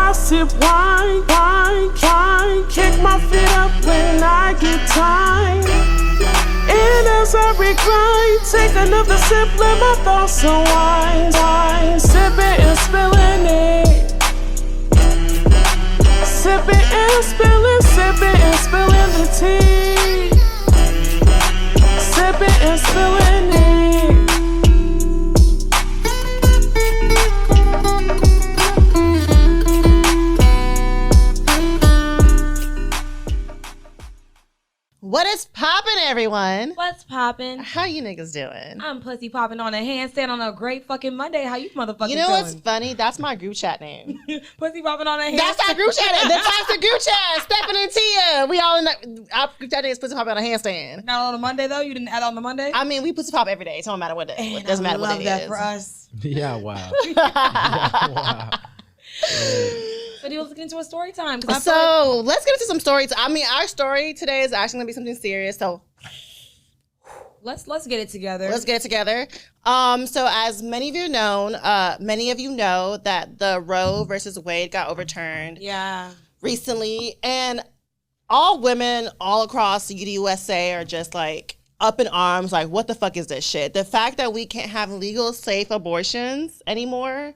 I sip wine, kick my feet up when I get tired. And as I recline, take another sip, let my thoughts unwind. Sipping and spilling it. Sipping and spilling the tea. Sipping and spilling it. What is poppin', everyone? What's poppin'? How you niggas doing? I'm pussy poppin' on a handstand on a great fucking Monday. How you motherfuckers You know doing? what's funny? That's my group chat name. Pussy poppin' on a handstand. That's our group chat name. That's the group chat. Stephanie and Tia. We all in our group chat name is pussy poppin' on a handstand. Not on a Monday though? You didn't add on the Monday? I mean, we pussy pop every day. It don't matter what day. It doesn't matter what day it is. I love that for us. Yeah, wow. Yeah, wow. So let's get into a story time. So let's get into some stories. I mean, our story today is actually gonna be something serious. So let's get it together. Let's get it together. So as many of you know that the Roe versus Wade got overturned. Yeah. Recently, and all women all across the USA are just like up in arms, like, what the fuck is this shit? The fact that we can't have legal, safe abortions anymore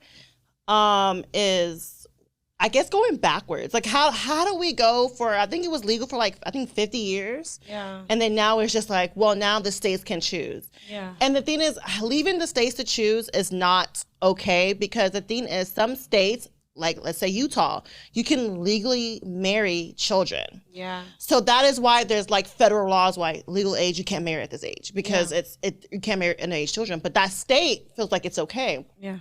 is, I guess, going backwards. Like, how do we go for, I think it was legal for 50 years. Yeah. And then now it's just like, well, now the states can choose. Yeah. And the thing is, leaving the states to choose is not okay, because the thing is, some states, like let's say Utah, you can legally marry children. Yeah. So that is why there's like federal laws why legal age you can't marry at this age, because you can't marry underage children. But that state feels like it's okay. Yeah.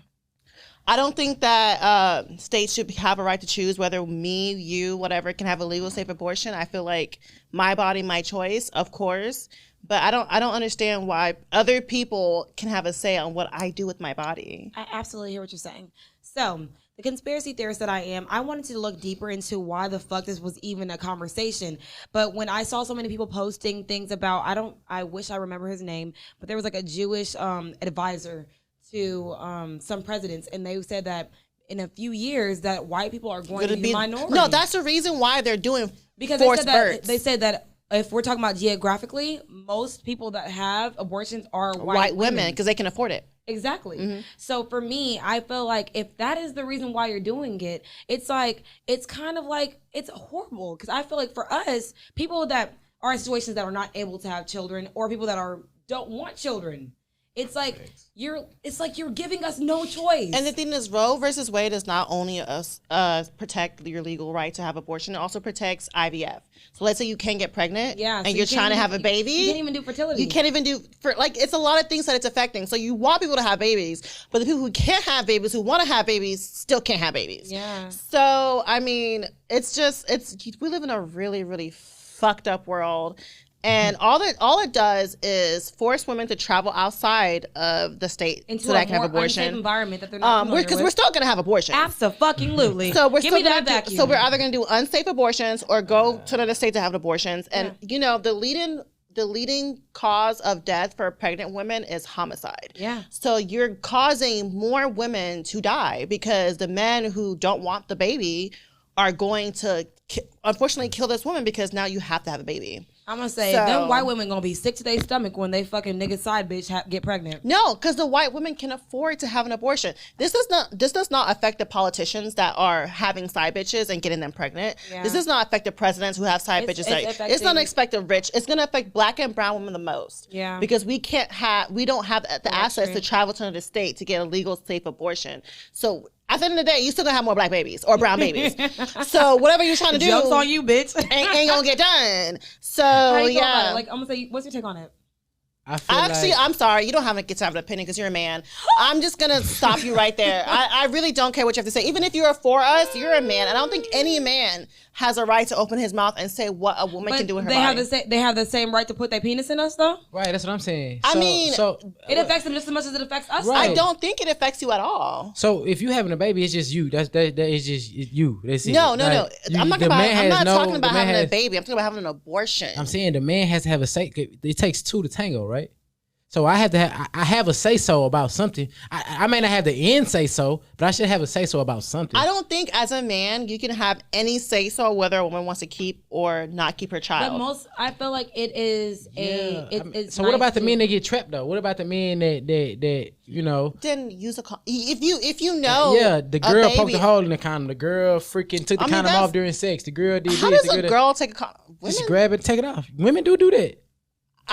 I don't think that states should have a right to choose whether me, you, whatever, can have a legal, safe abortion. I feel like my body, my choice, of course. But I don't understand why other people can have a say on what I do with my body. I absolutely hear what you're saying. So the conspiracy theorist that I am, I wanted to look deeper into why the fuck this was even a conversation. But when I saw so many people posting things about, I wish I remember his name, but there was like a Jewish advisor to some presidents, and they said that in a few years that white people are going to be the minority. No, that's the reason why they're doing because forced births. They said that if we're talking about geographically, most people that have abortions are white women because they can afford it. Exactly. Mm-hmm. So for me, I feel like if that is the reason why you're doing it, it's kind of like, it's horrible. Because I feel like for us, people that are in situations that are not able to have children, or people that don't want children, it's like you're giving us no choice. And the thing is, Roe versus Wade is not only protect your legal right to have abortion, it also protects IVF. So let's say you can't get pregnant, so and you're trying to have a baby. You can't even do fertility. You can't even do it's a lot of things that it's affecting. So you want people to have babies, but the people who can't have babies, who want to have babies, still can't have babies. Yeah. So I mean, we live in a really, really fucked up world. And all it does is force women to travel outside of the state into so that can have abortion. Unsafe environment that they're not because we're still gonna have abortion. Absolutely. So we're Give me that vacuum. So we're either gonna do unsafe abortions or go to another state to have abortions. And you know, the leading cause of death for pregnant women is homicide. Yeah. So you're causing more women to die because the men who don't want the baby are going to unfortunately kill this woman because now you have to have a baby. I'm gonna say them white women gonna be sick to their stomach when they fucking nigga side bitch get pregnant. No, because the white women can afford to have an abortion. This does not affect the politicians that are having side bitches and getting them pregnant. Yeah. This does not affect the presidents who have side bitches. It's not affect the rich. It's gonna affect black and brown women the most. Yeah. Because we don't have the assets to travel to another state to get a legal, safe abortion. So at the end of the day, you still gonna have more black babies or brown babies. So whatever you're trying to do, joke's on you, bitch. ain't gonna get done. So yeah, like I'm gonna say, what's your take on it? I'm sorry, you don't have to get to have an opinion because you're a man. I'm just gonna stop you right there. I really don't care what you have to say. Even if you're for us, you're a man. I don't think any man has a right to open his mouth and say what a woman can do with her body. They have the same right to put their penis in us, though. Right, that's what I'm saying. I mean, it affects them just as much as it affects us. Right. I don't think it affects you at all. So if you having a baby, it's just you. That is just you. That's it. No. I'm not talking about having a baby. I'm talking about having an abortion. I'm saying the man has to have a say. It takes two to tango, right? So I have to I have a say so about something. I may not have the end say so, but I should have a say so about something. I don't think as a man you can have any say so whether a woman wants to keep or not keep her child. But I feel like it is so what about the men that get trapped though? What about the men that you know? Then use a if you know. Yeah, the girl poked a hole in the condom. The girl freaking took the condom off during sex. The girl did. How does a girl take a condom? Just grab it, and take it off. Women do that.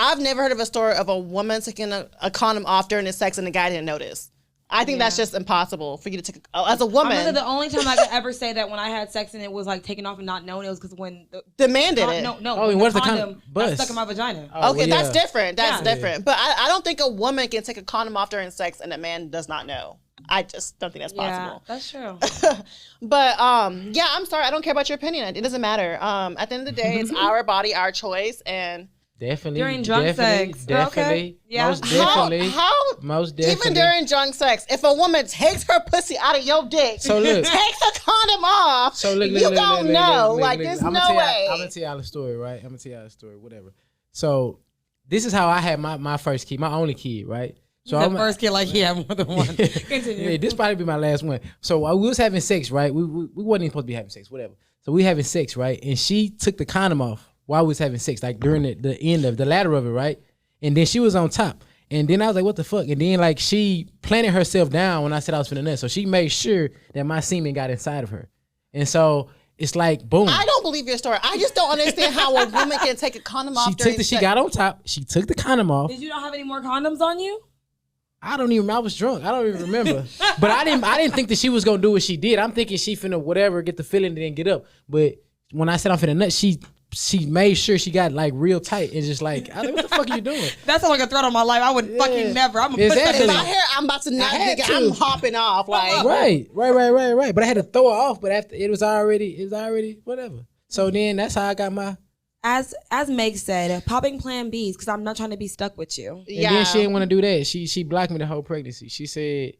I've never heard of a story of a woman taking a condom off during the sex and the guy didn't notice. I think that's just impossible for you to take as a woman. I remember the only time I could ever say that when I had sex and it was like taken off and not known, it was because when the man did it. No. Oh, when what's the condom got stuck in my vagina. Oh, okay, well, that's different. That's different. But I don't think a woman can take a condom off during sex and a man does not know. I just don't think that's possible. Yeah, that's true. But yeah, I'm sorry. I don't care about your opinion. It doesn't matter. At the end of the day, it's our body, our choice, and. Definitely. During drunk sex. Definitely. Okay. Yeah. Most definitely. How? Most definitely. Even during drunk sex, if a woman takes her pussy out of your dick, so look, takes a condom off, so look, you don't know. Like, there's no way. I'm going to tell y'all the story, right? I'm going to tell y'all the story, whatever. So this is how I had my first kid, my only kid, right? So the first kid, like he had more than one. Continue. Yeah, this probably be my last one. So we was having sex, right? We wasn't even supposed to be having sex, whatever. So we having sex, right? And she took the condom off while we was having sex, like during the end of the ladder of it, right? And then she was on top. And then I was like, what the fuck? And then like she planted herself down when I said I was finna nut. So she made sure that my semen got inside of her. And so it's like, boom. I don't believe your story. I just don't understand how a woman can take a condom off during sex. She got on top. She took the condom off. Did you not have any more condoms on you? I was drunk. I don't even remember. But I didn't think that she was gonna do what she did. I'm thinking she finna whatever, get the feeling and then get up. But when I said I'm finna nut, she made sure she got like real tight and just like, I like, what the fuck are you doing? That sounds like a threat on my life. I would fucking never. I'm gonna put that in my hair. I'm about to not nigga. I'm hopping off. Like right. But I had to throw her off. But after it was already whatever. So then that's how I got my. As Meg said, popping Plan Bs because I'm not trying to be stuck with you. And then she didn't want to do that. She blocked me the whole pregnancy. She said,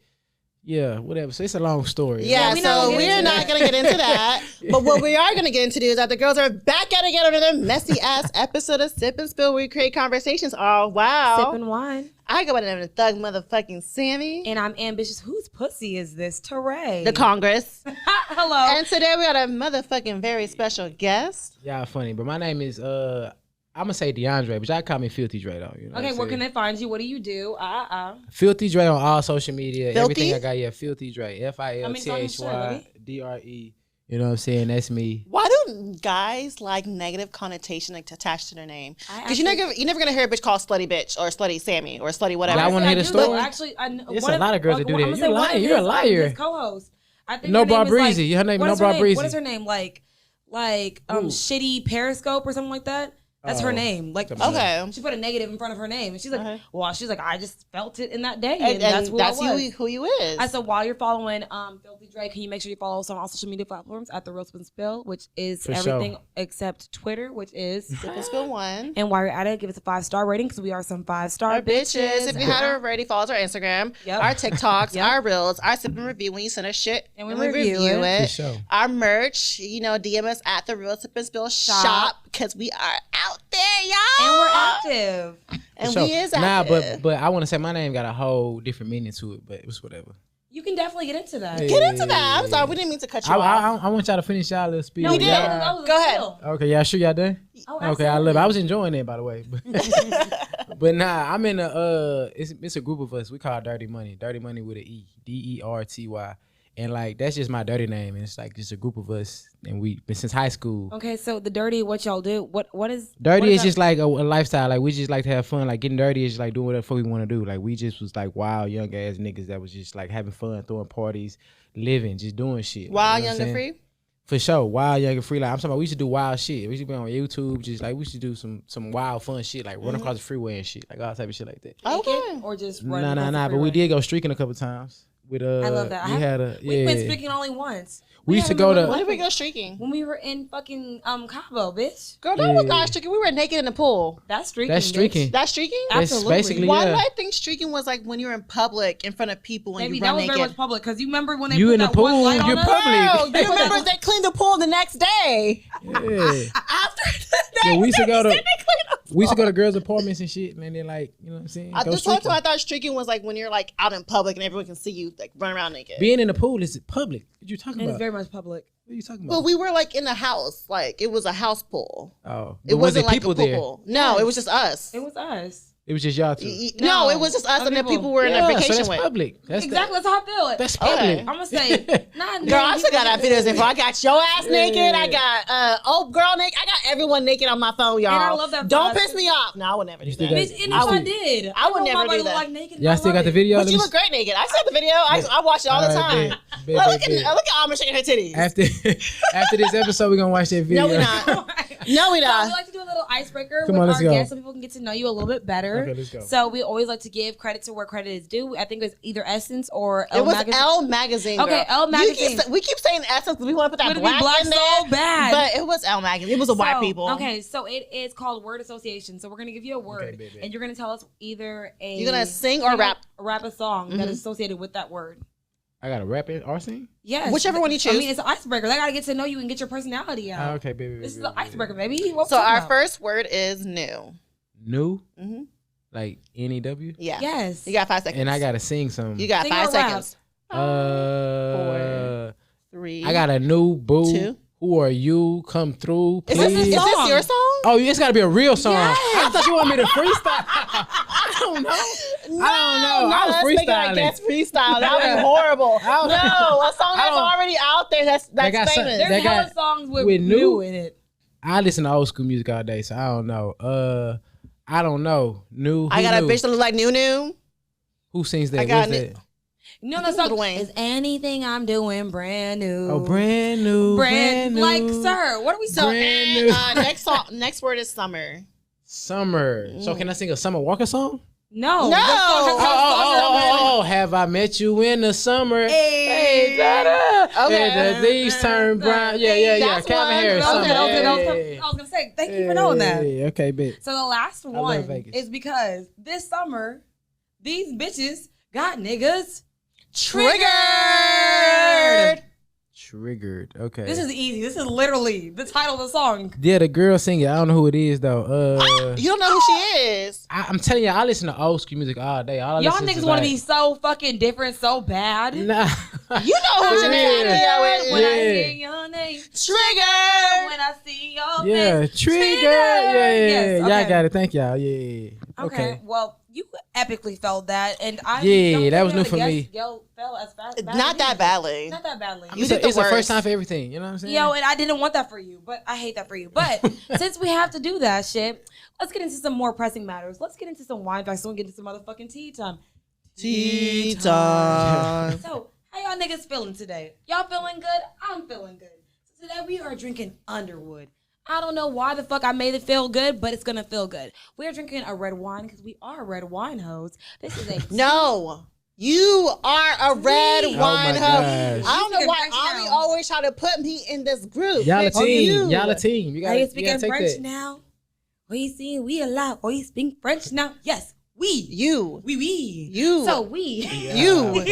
yeah, whatever. So it's a long story. Yeah, so we're not going to get into that. But what we are going to get into is that the girls are back at it again on another messy ass episode of Sip and Spill where we create conversations. Oh, wow. Sipping wine. I go by the name of Thug motherfucking Sammy. And I'm ambitious. Whose pussy is this? Teray. The Congress. Hello. And today we got a motherfucking very special guest. Y'all funny, but my name is, I'm going to say DeAndre, but y'all call me Filthy Dre though. You know okay, where can they find you? What do you do? Filthy Dre on all social media. Filthy? Everything I got, yeah, Filthy Dre. FILTHYDRE. You know what I'm saying? That's me. Why do guys like negative connotation attached to their name? Because you're never gonna hear a bitch called slutty bitch or slutty Sammy or slutty whatever. I want to hear the story. Actually, it's a lot of girls that do that. You're lying. You're a liar. Co-host. I think No Bra Breezy. Her name is No Bra Breezy. What is her name? Like shitty Periscope or something like that. That's her name. Like, okay, she put a negative in front of her name, and she's like, "Well, she's like, I just felt it in that day, and that's who you is." I said, while you're following Filthy Dre, can you make sure you follow us on all social media platforms at The Real Sip and Spill, which is For everything sure. except Twitter, which is Sip and Spill 1. And while you're at it, give us a 5-star rating because we are some 5-star bitches. If you haven't already, follow us on our Instagram, our TikToks, our Reels, our Sip and Review when you send us shit, and we review it. For sure. Our merch, DM us at The Real Sip and Spill shop because we are out there, y'all. And we're active. And So, we is active. but I want to say my name got a whole different meaning to it, but it was whatever. You can definitely get into that. Get into that. I'm sorry, we didn't mean to cut you off. I want y'all to finish y'all little speech. No, we did. Go ahead. Okay, y'all sure y'all done? Oh, okay, I love it. I was enjoying it, by the way. But nah, I'm in it's a group of us. We call it Dirty Money. Dirty Money with an E. DERTY. And like that's just my dirty name. And it's like just a group of us, and we been since high school. Okay, so the dirty, what y'all do? What is dirty? Is just like a lifestyle. Like we just like to have fun. Like getting dirty is just like doing whatever the fuck we want to do. Like we just was like wild young ass niggas that was just like having fun, throwing parties, living, just doing shit. Wild, you know young, and free. For sure, wild, young, and free. Like I'm talking about, we should do wild shit. We should be on YouTube, just like we should do some wild, fun shit, like run across the freeway and shit, like all type of shit like that. Okay, or just run Nah. But we did go streaking a couple times. With I love that. We've been streaking only once. We used to go to. When did we go streaking? When we were in fucking Cabo, bitch. Girl, that was not streaking. We were naked in the pool. That's streaking. That's streaking. Bitch. That's streaking? Absolutely. Basically, why did I think streaking was like when you're in public in front of people and you run naked? Maybe that was very much public because you remember when they you put in the that pool, one light you're on public. Girl, you remember they cleaned the pool the next day. Yeah. After Yeah, we used to go to. We used to go to girls' apartments and shit, and then like, you know what I'm saying? Go This whole streaking. time I thought streaking was like when you're like out in public and everyone can see you like run around naked. Being in the pool is public. What you talking And about? it's very much public. What are you talking But about? we were like in a house, like it was a house pool. Oh, It but was wasn't there like people a pool there? pool. No, it was just us. It was us. It was just y'all two. No, it was just us, Other and then people. people were in a Yeah, so vacation that's with. public. That's Exactly. That's how I feel it. That's Okay. public. I'm gonna say, not Girl, I still got that videos info. I got your ass naked. I got old girl naked. I got everyone naked on my phone, y'all. And I love that Don't vibe. piss me off. No, I would never do still that. got- Bitch, and I if I would- did, I would know never my body do look that. Like naked, and Y'all I still love got the it. video? But Let you me look great naked. I saw the video. I watch it all the Alright, time. bet, Look bet, at Alma shaking her titties. After this episode, we're gonna watch that video. No, we not. No, we So we not. like to do a little icebreaker Come with on, let's our go. guests so people can get to know you a little bit better. Okay, let's go. So we always like to give credit to where credit is due. I think it's either Essence or It was Magazine. Elle Magazine. Okay, girl. Elle Magazine. We keep saying Essence because we want to put that Would it be black in there. so bad? But it was Elle Magazine. It was a white So, people. Okay, so it is called word association. So we're gonna give you a word, baby. and you're gonna tell us either a You're gonna sing or rap. rap a song that is associated with that word. I got to rap it or sing? Yes, Whichever one you I choose. mean, it's an icebreaker. They gotta get to know you and get your personality out. Okay, baby. This is baby, the icebreaker, baby. What we So talking our about? first word is new. New? Mhm. Like N-E-W? Yeah. Yes. You got 5 seconds. And I got to sing some. You got Sing 5 or rap? seconds. 3. I got a new boo. 2. Who are you? Come through, Is please. this your song? Oh, it's got to be a real song. Yes. I thought you wanted me to freestyle. I don't know. No, I was let's make it freestyling. a guest freestyle. That would be horrible. No, a song that's already out there that's got some- famous. There's They got- hella songs with with new new? in it. I listen to old school music all day, so I don't know. I don't know. New. I got new? a bitch that look like New. Who sings that? I got What's it. that? You know I the think song Lil Wayne. is anything I'm doing brand new. Oh, brand new. brand new. like sir. What are we So Brand and, new. next word is summer. Summer. So can I sing a Summer Walker song? No. No. Oh, have I met you in the summer? Hey. da-da. Okay. And the leaves turn brown. Yeah. That's Calvin one. Harris. Okay, Summer. I was gonna say thank you for knowing that. Hey, okay, bet. So the last love one Vegas. is because this summer these bitches got niggas Triggered. Triggered. Okay. This is easy. This is literally the title of the song. Yeah, the girl singing. I don't know who it is though. You don't know who she is. I'm telling you, I listen to old school music all day. All I Y'all listen to niggas is want to like- be so fucking different so bad. Nah. You know who she is. When I Yeah. hear your name, Triggered. when I see your Yeah, face, trigger. Yeah. Yes, Y'all okay. got it. Thank y'all. Yeah. Okay. Well, you epically felt that, and I Yeah, don't that think was new the for guest me. Fell as bad Not that badly. Not that badly. You It's did the a first worst. time for everything. You know what I'm saying? Yo, and I didn't want that for you, but I hate that for you. But since we have to do that shit, let's get into some more pressing matters. Let's get into some wine facts. So we get into some motherfucking tea time. Tea time. So, how y'all niggas feeling today? Y'all feeling good? I'm feeling good. So today we are drinking Underwood. I don't know why the fuck I made it feel good, but it's gonna feel good. We are drinking a red wine because we are red wine hoes. This is a No. You are a red Oh wine my hoe. gosh. I don't know You why speaking French Ollie now. always try to put me in this group. Y'all a Bitch, team. you. Y'all a team. You Are gotta, you you speaking gotta take French that. now? We see, we allow. Are you speaking French now? Yes, we. You. We. You. So we. You.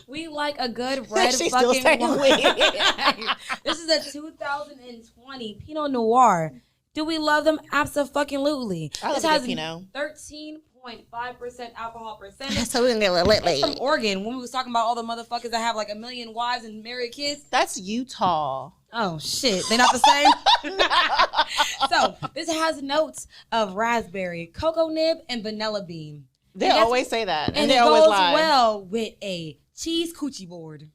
We like a good red She's still fucking saying wine. This is a 2020 Pinot Noir. Do we love them? Absolutely. I love This a has good Pinot. 13.5% alcohol percentage. So we're gonna get a little That's from lit. Oregon. When we was talking about all the motherfuckers that have like 1 million wives and married kids. That's Utah. Oh shit, they're not the same. So this has notes of raspberry, cocoa nib, and vanilla bean. They And that's- always say that. And And it they always goes lie. well with a cheese coochie board.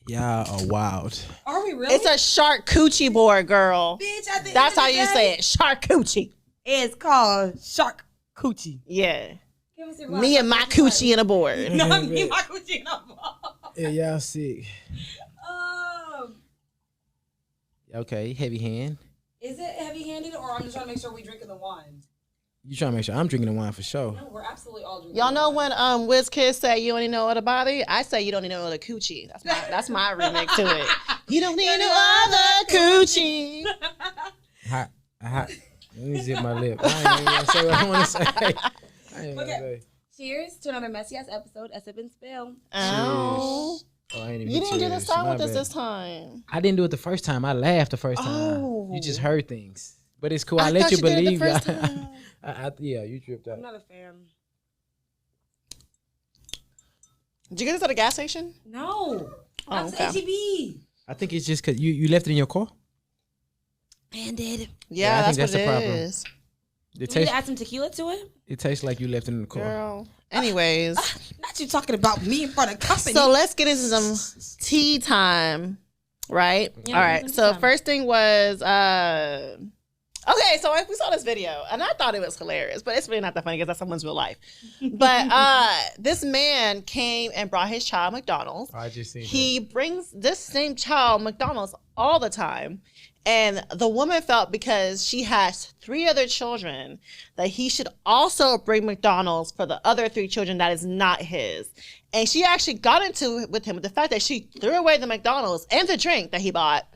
Y'all are wild. Are we really? It's a shark coochie board, girl. bitch. At the That's end how of the you day, say it. Shark coochie. It's called shark coochie. Yeah. Give us your Me and my coochie in a board. No, me and my coochie. No. Yeah, y'all sick. Okay, heavy hand. Is it heavy-handed, or I'm just trying to make sure we drinking the wine? You trying to make sure I'm drinking the wine for sure. No, we're absolutely all drinking. Y'all know when WizKid said you don't need no other body? I say you don't need no other coochie. That's my remix to it. You don't need no other coochie. Hot. Let me zip my lip. I ain't even gonna say what I want to say. I ain't gonna Okay. say. Cheers to another messy ass episode of Sip and Spill. Oh. Oh, I ain't even You didn't do the cheers. song My with us bad. this time. I didn't do it the first time. I laughed the first time. Oh. You just heard things. But it's cool. I let thought you you did it the believe. first time. Yeah, you tripped out. I'm not a fan. Did you get this at a gas station? No. Oh, That's okay. HEB. I think it's just because you left it in your car. And did. Yeah, I think that's that's what the it problem. is. It You need tastes. to add some tequila to it? It tastes like you left it in the car. Girl. Anyways, Not you talking about me in front of company. so let's get into some tea time, right? Yeah, All right. tea So time. first thing was okay, so we saw this video and I thought it was hilarious, but it's really not that funny because that's someone's real life. But this man came and brought his child McDonald's. I just seen He brings this same child McDonald's all the time. And the woman felt because she has 3 other children that he should also bring McDonald's for the other 3 children that is not his. And she actually got into it with him with the fact that she threw away the McDonald's and the drink that he bought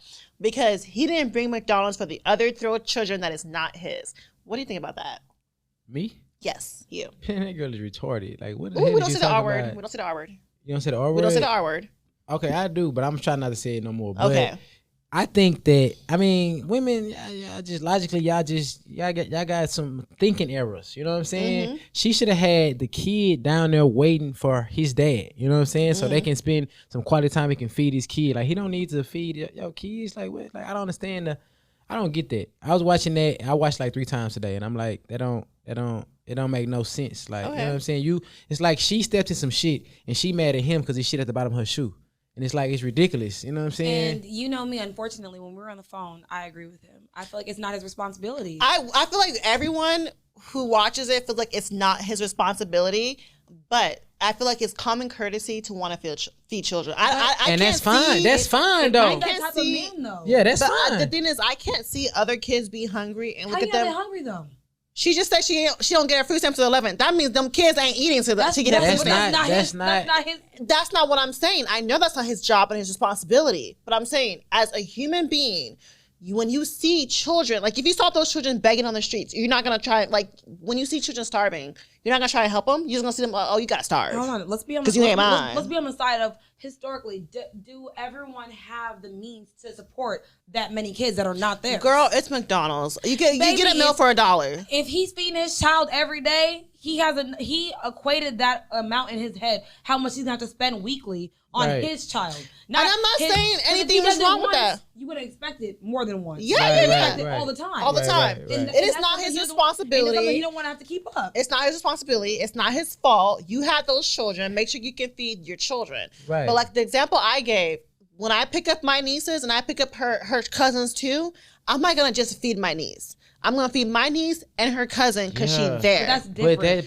because he didn't bring McDonald's for the other 3 children that is not his. What do you think about that? me. Yes, you. That girl is retarded. Like what? The Ooh, hell we did don't you say the talk R word. about? We don't say the R word. You don't say the R word. We don't say the R word. Okay, I do, but I'm trying not to say it no more. But Okay. I think that women, y'all just logically, y'all got some thinking errors. You know what I'm saying? Mm-hmm. She should have had the kid down there waiting for his dad. You know what I'm saying? So Mm-hmm. they can spend some quality time. He can feed his kid. Like he don't need to feed your kids. Like what? Like I don't understand I don't get that. I was watching that. I watched like 3 times today, and I'm like, it don't make no sense. Like you know what I'm saying? It's like she stepped in some shit, and she mad at him because he shit at the bottom of her shoe. And it's like, it's ridiculous. You know what I'm saying? And you know me, unfortunately, when we were on the phone, I agree with him. I feel like it's not his responsibility. I feel like everyone who watches it feels like it's not his responsibility, but I feel like it's common courtesy to want to feed children. I And can't that's fine. see- That's fine, though. Like that can't type see- of man, though. Yeah, that's But fine. the thing is, I can't see other kids be hungry and How look you at know them. they're hungry, though? She just said she don't get her food stamps to 11. That means them kids ain't eating to get her food That's stamps. not- That's not his. That's not what I'm saying. I know that's not his job and his responsibility. But I'm saying, as a human being, when you see children, like if you saw those children begging on the streets, you're not gonna try. Like when you see children starving, you're not gonna try to help them. You're just gonna see them. Like, oh, you got starved. Hold on, let's be on. 'Cause you ain't mine. Let's be on the side of historically. Do everyone have the means to support that many kids that are not there? Girl, it's McDonald's. You get a meal it's- for $1. If he's feeding his child every day, he equated that amount in his head how much he's gonna have to spend weekly on Right. his child. And I'm not saying 'cause if anything he was does it wrong with once, that. You would have expected more than once. Yeah, You yeah, would yeah. expect it all the time. All the time. right. And It is that's not something his you don't- responsibility. and it's something you don't want to have to keep up. It's not his responsibility. It's not his fault. You had those children. Make sure you can feed your children. Right. But like the example I gave, when I pick up my nieces and I pick up her cousins too, I'm not gonna just feed my niece. I'm gonna feed my niece and her cousin because Yeah. she's there. But that's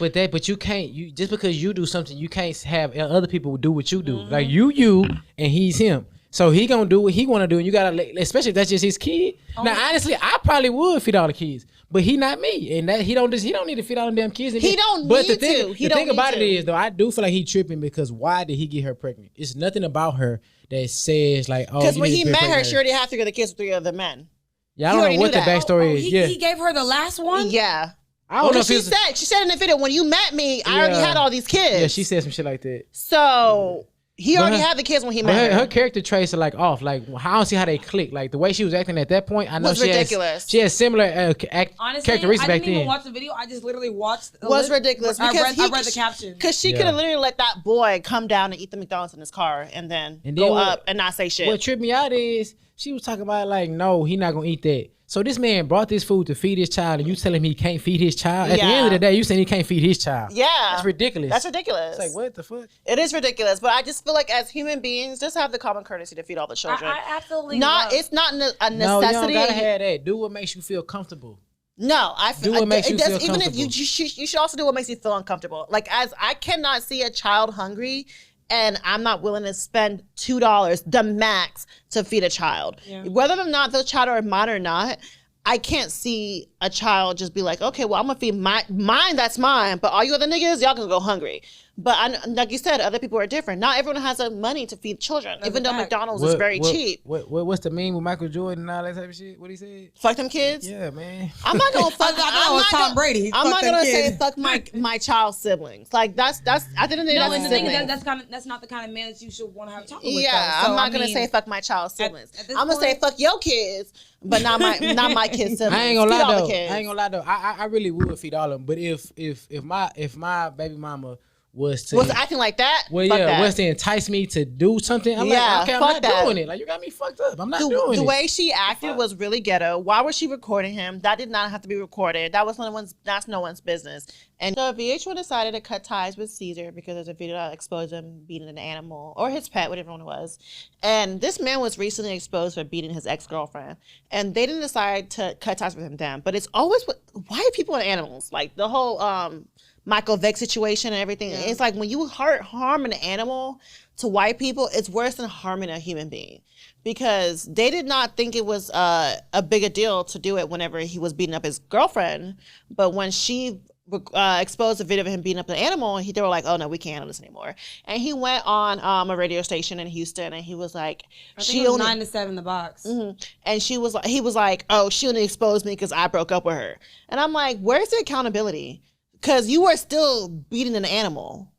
different. But you can't. You just because you do something, you can't have other people do what you do. Mm-hmm. Like you, and he's him. So he gonna do what he want to do, and you gotta, especially if that's just his kid. Now, honestly, I probably would feed all the kids, but he not me, and that he don't need to feed all them damn kids. He don't but need the thing, to. He the don't thing about need it to. is, though, I do feel like he tripping because why did he get her pregnant? It's nothing about her that says like, oh, Because you when need he to met pregnant her, she already had 3 other kids with 3 other men. Yeah, I he don't already know what knew the that. backstory is. He gave her the last one. Yeah. I don't know Well, if she it's. said in the video, when you met me, I already Yeah. had all these kids. Yeah, she said some shit like that. So he But already her- had the kids when he But met her character traits are like off. Like I don't see how they click. Like the way she was acting at that point, I know Was she ridiculous. She has similar Honestly, characteristics I back didn't even then. watch the video. I just literally watched. was ridiculous. I Because read the caption. Because she Yeah. could have literally let that boy come down and eat the McDonald's in his car and then And go then what- up and not say shit. What tripped me out is she was talking about like, no, he not gonna eat that. So this man brought this food to feed his child, and you tell him he can't feed his child. At the end of the day, you saying he can't feed his child. Yeah. That's ridiculous. That's ridiculous. It's like what the fuck? It is ridiculous, but I just feel like as human beings, just have the common courtesy to feed all the children. I absolutely It's not a No, you necessity. don't gotta have that. Do what makes you feel comfortable. No, I feel Do what makes you feel even if you comfortable. you should also do what makes you feel uncomfortable. Like as I cannot see a child hungry and I'm not willing to spend $2 the max to feed a child. Yeah. Whether or not the child are mine or not, I can't see a child just be like, okay, well, I'm gonna feed mine, that's mine, but all you other niggas, y'all gonna go hungry. But like you said, other people are different. Not everyone has the money to feed children, even though McDonald's is very cheap. What's the meme with Michael Jordan and all that type of shit? What he said? Fuck them kids. Yeah, man. I'm not gonna fuck. Tom Brady. I'm not gonna say fuck my child's siblings. Like that's I didn't think No, that's and a the thing sibling. is that's not the kind of man that you should want to have chocolate with. Yeah, So, I'm not gonna say fuck my child's siblings. at this I'm gonna say point- fuck your kids, but not my kids' siblings. I ain't gonna Feed all lie the though. kids. I ain't gonna lie though. I really would feed all of them. But if my baby mama was acting like that? Well, fuck yeah, that. was to entice me to do something. I'm Yeah, like, okay, I'm fuck not that. doing it. Like, you got me fucked up. I'm not doing it. The way she acted was really ghetto. Why was she recording him? That did not have to be recorded. That's no one's business. And so VH1 decided to cut ties with Caesar because there's a video that exposed him beating an animal or his pet, whatever one it was. And this man was recently exposed for beating his ex-girlfriend. And they didn't decide to cut ties with him then. But it's always why people and animals? Like the whole Michael Vick situation and everything. Yeah. It's like when you harm an animal to white people, it's worse than harming a human being. Because they did not think it was a bigger deal to do it whenever he was beating up his girlfriend. But when she exposed a video of him beating up an animal, they were like, oh no, we can't handle this anymore. And he went on a radio station in Houston and he was like, I think it was 9 to 7 the box. Mm-hmm. And he was like, oh, she only exposed me because I broke up with her. And I'm like, where's the accountability? Because you were still beating an animal.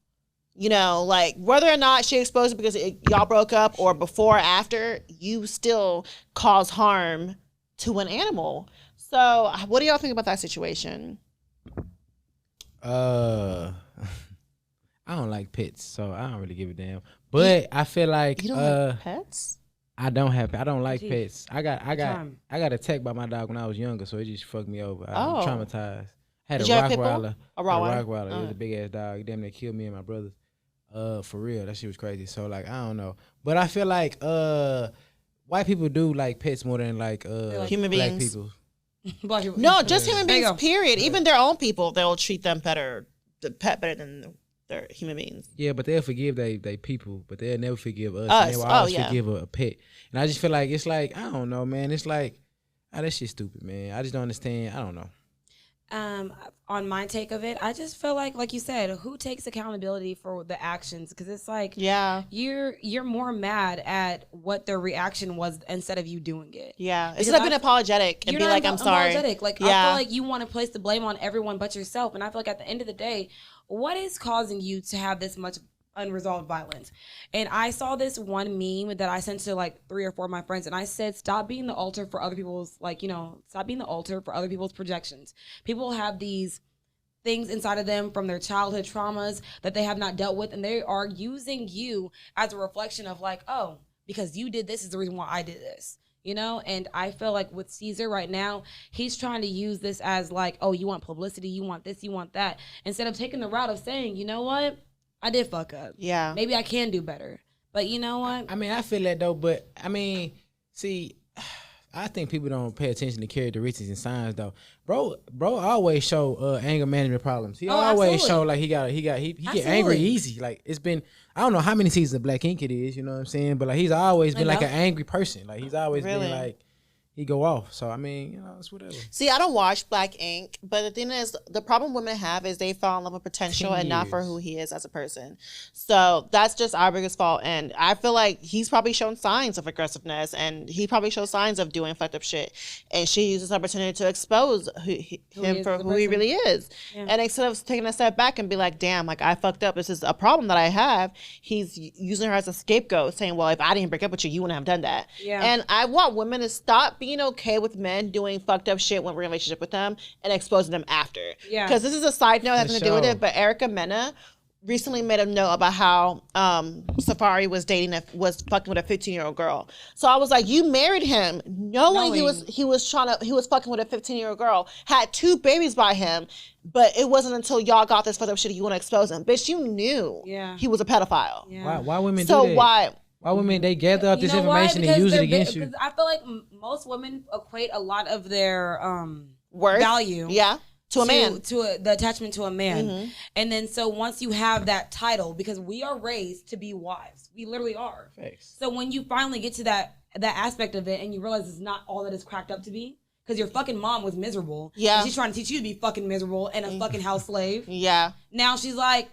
You know, like whether or not she exposed it because y'all broke up or before or after, you still cause harm to an animal. So what do y'all think about that situation? I don't like pets, so I don't really give a damn. But I feel like you don't like pets? I don't like pets. I got attacked by my dog when I was younger, so it just fucked me over. I'm traumatized. I had a Rottweiler. A Rottweiler? Rottweiler. It was a big ass dog. He damn near killed me and my brothers. For real, that shit was crazy. So like, I don't know, but I feel like white people do like pets more than like human black beings. people. No, just human beings. Period. Even their own people, they'll treat them better, the pet better than their human beings. Yeah, but they'll forgive they people, but they'll never forgive us. Us. And they will always forgive a pet. And I just feel like it's like I don't know, man. It's like that shit's stupid, man. I just don't understand. I don't know. On my take of it, I just feel like you said, who takes accountability for the actions? Because it's like, you're more mad at what their reaction was instead of you doing it. Yeah, instead of being apologetic and be like, I'm sorry. Like, I feel like you want to place the blame on everyone but yourself. And I feel like at the end of the day, what is causing you to have this much unresolved violence? And I saw this one meme that I sent to like 3 or 4 of my friends, and I said, stop being the altar for other people's, stop being the altar for other people's projections. People have these things inside of them from their childhood traumas that they have not dealt with, and they are using you as a reflection of like, oh, because you did this is the reason why I did this. And I feel like with Caesar right now, he's trying to use this as like, oh, you want publicity, you want this, you want that, instead of taking the route of saying, you know what, I did fuck up. Yeah. Maybe I can do better. But you know what? I mean, I feel that though, but I mean, see, I think people don't pay attention to characteristics and signs though. Bro always show anger management problems. He always show like he get angry easy. Like it's been, I don't know how many seasons of Black Ink it is, you know what I'm saying? But like he's always been like an angry person. Like he's always been like, he go off. So I mean, it's whatever. See, I don't watch Black Ink, but the thing is, the problem women have is they fall in love with potential and not for who he is as a person. So that's just our biggest fault. And I feel like he's probably shown signs of aggressiveness, and he probably shows signs of doing fucked up shit. And she uses this opportunity to expose him for who he really is. Yeah. And instead of taking a step back and be like, damn, like I fucked up. This is a problem that I have. He's using her as a scapegoat, saying, well, if I didn't break up with you, you wouldn't have done that. Yeah. And I want women to stop being okay with men doing fucked up shit when we're in a relationship with them and exposing them after. Yeah. Because this is a side note that has nothing to do with it, but Erica Mena recently made a note about how Safari was fucking with a 15-year-old girl. So I was like, you married him knowing he was fucking with a 15-year-old girl, had 2 babies by him, but it wasn't until y'all got this fucked up shit you want to expose him. Bitch, you knew he was a pedophile. Yeah. Why women do that? Why women, they gather up this information and use it against you? I feel like most women equate a lot of their worth, value, to a man, the attachment to a man. Mm-hmm. And then so once you have that title, because we are raised to be wives, we literally are. Thanks. So when you finally get to that aspect of it, and you realize it's not all that it's cracked up to be, because your fucking mom was miserable. Yeah, and she's trying to teach you to be fucking miserable and a fucking house slave. Yeah. Now she's like,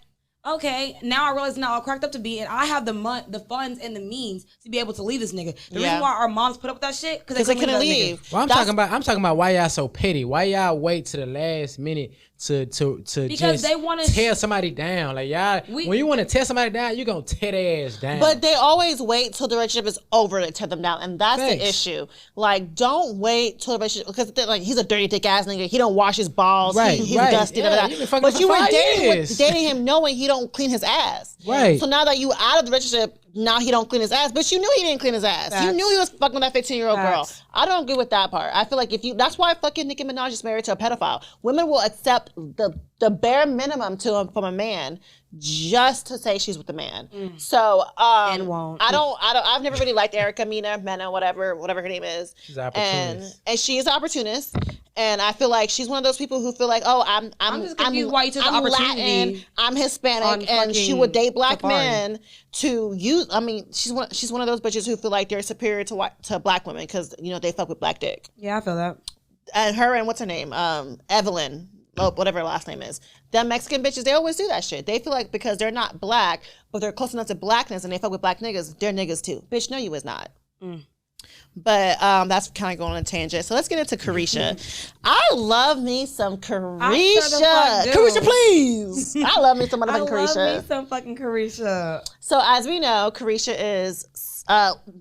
Okay, now I realize now I'm cracked up to be, and I have the funds and the means to be able to leave this nigga. The reason why our moms put up with that shit because they couldn't leave. Well, I'm talking about why y'all so petty. Why y'all wait to the last minute to because just they want to tear somebody down? Like y'all, when you want to tear somebody down, you gonna tear their ass down. But they always wait till the relationship is over to tear them down, and that's the issue. Like, don't wait till the relationship because like he's a dirty dick ass nigga. He don't wash his balls. Right, he's dusty. But you were dating him knowing he don't clean his ass. Right. So now that you out of the relationship, now he don't clean his ass. But you knew he didn't clean his ass. You knew he was fucking with that 15-year-old girl. I don't agree with that part. I feel like that's why fucking Nicki Minaj is married to a pedophile. Women will accept the bare minimum from a man just to say she's with the man. So and won't. I've never really liked Erica Mena, whatever her name is. She's an opportunist. And she's an opportunist. And I feel like she's one of those people who feel like, oh, I'm just confused why you took the opportunity. Latin, I'm Hispanic, and she would date black men to use. I mean, she's one of those bitches who feel like they're superior to black women because they fuck with black dick. Yeah, I feel that. And her and what's her name, Evelyn, whatever her last name is. Them Mexican bitches, they always do that shit. They feel like because they're not black, but they're close enough to blackness, and they fuck with black niggas, they're niggas too. Bitch, no, you is not. But that's kind of going on a tangent. So let's get into Carisha. I love me some Carisha. Carisha, please. I love me some motherfucking Carisha. I love me some fucking Carisha. So as we know, Carisha is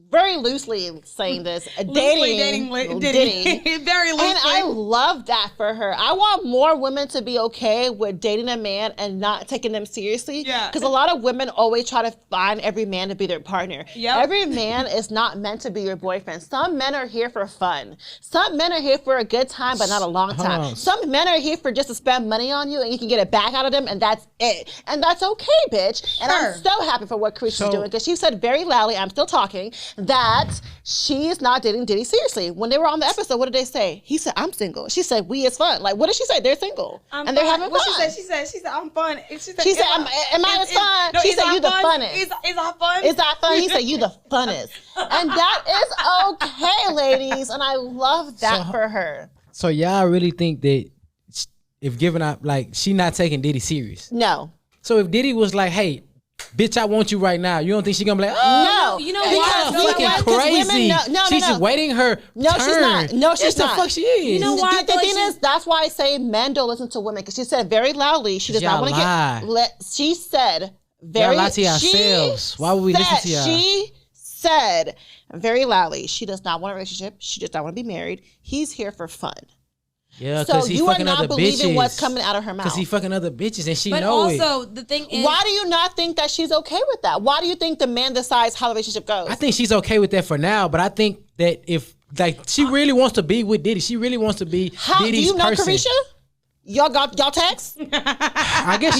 very loosely saying this, dating Diddy. Very loosely. And I love that for her. I want more women to be okay with dating a man and not taking them seriously. Yeah. Because a lot of women always try to find every man to be their partner. Yep. Every man is not meant to be your boyfriend. Some men are here for fun. Some men are here for a good time, but not a long time. Some men are here for just to spend money on you and you can get it back out of them, and that's it. And that's okay, bitch. And I'm so happy for what Carisha's doing, because she said very loudly, I'm still talking, that she is not dating Diddy seriously. When they were on the episode, what did they say? He said, I'm single. She said, we is fun. Like, what did she say? They're single. And they're having fun. She said, I'm fun. She said, am I as fun? No, she said, you the funnest. Is I fun? Is that fun? He said, you the funnest. And that is okay, ladies. And I love that for her. So y'all really think that if giving up, like, she not taking Diddy serious? No. So if Diddy was like, hey, bitch, I want you right now, you don't think she gonna be like, oh, no, you know why? Fucking crazy. She's just waiting her turn. She's not. No, she's not. The fuck she is. You know why? The thing is, that's why I say men don't listen to women, because she said very loudly she does not want to get. She said very. Y'all lie to yourselves. Why would we listen to y'all? She said very loudly she does not want a relationship. She does not want to be married. He's here for fun. Yeah, because he's fucking other bitches. So you are not believing what's coming out of her mouth. Because he fucking other bitches and she but know it. But also, the thing is... Why do you not think that she's okay with that? Why do you think the man decides how the relationship goes? I think she's okay with that for now, but I think that if, like, she really wants to be with Diddy. She really wants to be Diddy's person. Do you know Carisha? Y'all text? I guess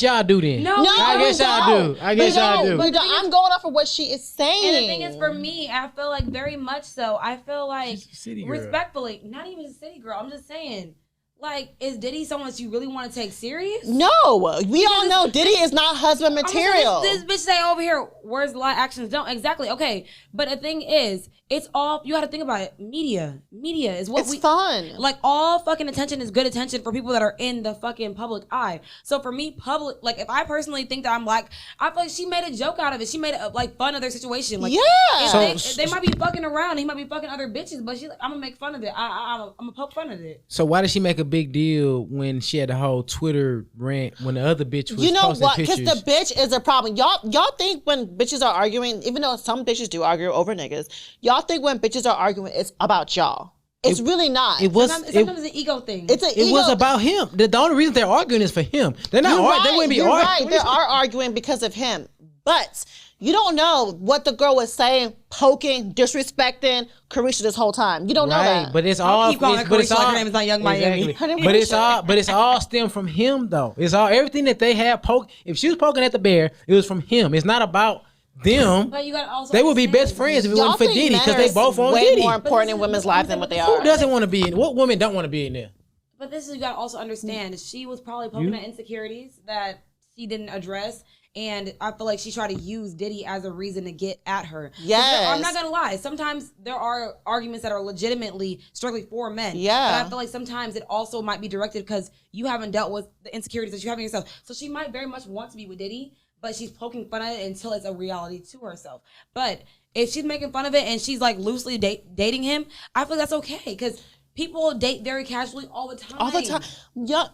y'all do then. No, I guess y'all do. I guess y'all do. But I'm going off of what she is saying. And the thing is, for me, I feel like very much so. I feel like, respectfully, not even a city girl. I'm just saying, like, is Diddy someone that you really want to take serious? No, we all know Diddy is not husband material. This bitch say over here, words lie, actions don't. Exactly. Okay, but the thing is, it's all, you got to think about it. Media is what it's fun. Like, all fucking attention is good attention for people that are in the fucking public eye. So for me, like, if I personally think that I'm like, I feel like she made a joke out of it. She made it like fun of their situation. Like, yeah. They might be fucking around. He might be fucking other bitches, but she's like, I'm gonna make fun of it. I'm gonna poke fun of it. So why did she make a big deal when she had the whole Twitter rant when the other bitch was posting pictures? Because the bitch is a problem. Y'all think when bitches are arguing, even though some bitches do argue over niggas, y'all think when bitches are arguing, it's about y'all. It's really not. It was sometimes it's an ego thing. It was about him. The only reason they're arguing is for him. They're not arguing. They wouldn't be arguing. Right. They are arguing because of him. But you don't know what the girl was saying, poking, disrespecting Carisha this whole time. You don't know that. But it's all. But it's all. Like her name is not Young Miami. But it's all stemmed from him though. It's all everything that they have poke. If she was poking at the bear, it was from him. It's not about them. But you gotta also they would be best friends if it wasn't for Diddy, because they both on Diddy. Way more important in women's lives than what they are. Who doesn't want to be in? What women don't want to be in there? But this is, you gotta also understand, she was probably poking at insecurities that she didn't address, And I feel like she tried to use Diddy as a reason to get at her. Yes. I'm not gonna lie. Sometimes there are arguments that are legitimately strictly for men. Yeah. But I feel like sometimes it also might be directed because you haven't dealt with the insecurities that you have in yourself. So she might very much want to be with Diddy, but she's poking fun at it until it's a reality to herself. But if she's making fun of it and she's like loosely dating him, I feel that's okay because people date very casually all the time. All the time. Yeah.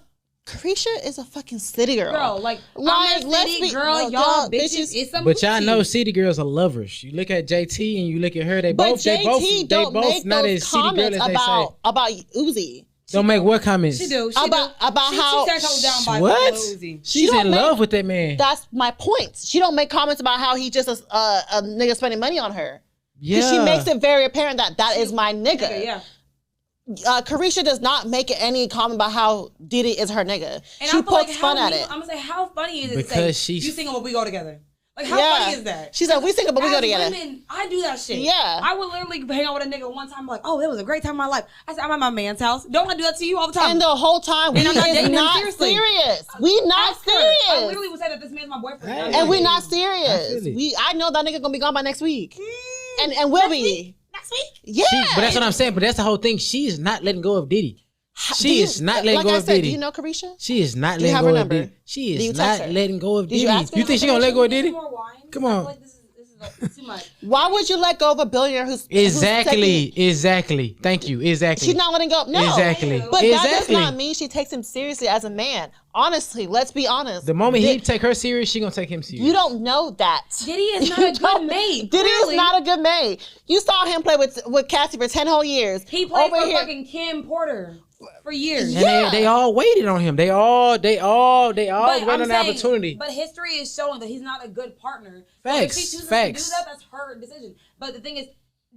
Carisha is a fucking city girl. Girl, like I'm a let's city be girl, y'all bitches. It's some But y'all Gucci. know city girls are lovers. You look at JT and you look at her. They But both. They JT don't both make not those as city girl comments as they say. about Uzi. Don't make what comments? She do. About how she turned down by What? Uzi. She's don't in make- love with that man. That's my point. She don't make comments about how he just a nigga spending money on her. Yeah. Because she makes it very apparent that is my nigga. Okay, yeah. Carisha does not make any comment about how Diddy is her nigga. And She I feel pokes like fun at it. I'm gonna say, how funny is it Because to say, she's- you single but we go together? Like, how Yeah. funny is that? She's like, we single, but we go As together. women, I do that shit. Yeah. I would literally hang out with a nigga one time, like, oh, that was a great time in my life. I said, I'm at my man's house. Don't I do that to you all the time? And the whole time, we And I'm not is dating him not seriously. serious. We not Ask her. I serious. literally would say that this man's my boyfriend. Hey. I'm And we dating not him. serious. I feel it. I know that nigga gonna be gone by next week. And we'll be. Next week? Yeah. But that's what I'm saying. But that's the whole thing. She is not letting go of Diddy. Do She you- is not letting like go I of said, Diddy. Do you know Carisha? She is not Do you letting have go her of number? Diddy. She Do you is text not her? letting go of Did you Diddy. ask her? You think she gonna let go of Diddy? More wine? Come I on. feel like this is too much. Why would you let go of a billionaire who's Exactly. taking- Exactly. Thank you. Exactly. She's not letting go. No. Exactly. But that does Exactly. not mean she takes him seriously as a man. Honestly, let's be honest. The moment he Did- take her serious, she gonna take him serious. You don't know that. Diddy is not a good mate. Diddy is clearly. not a good mate. You saw him play with Cassie for 10 whole years. He played Over for here. fucking Kim Porter for years. And Yeah. they all waited on him. They all waited on the opportunity. But history is showing that he's not a good partner. So Facts, if she chooses facts. to do that, that's her decision. But the thing is,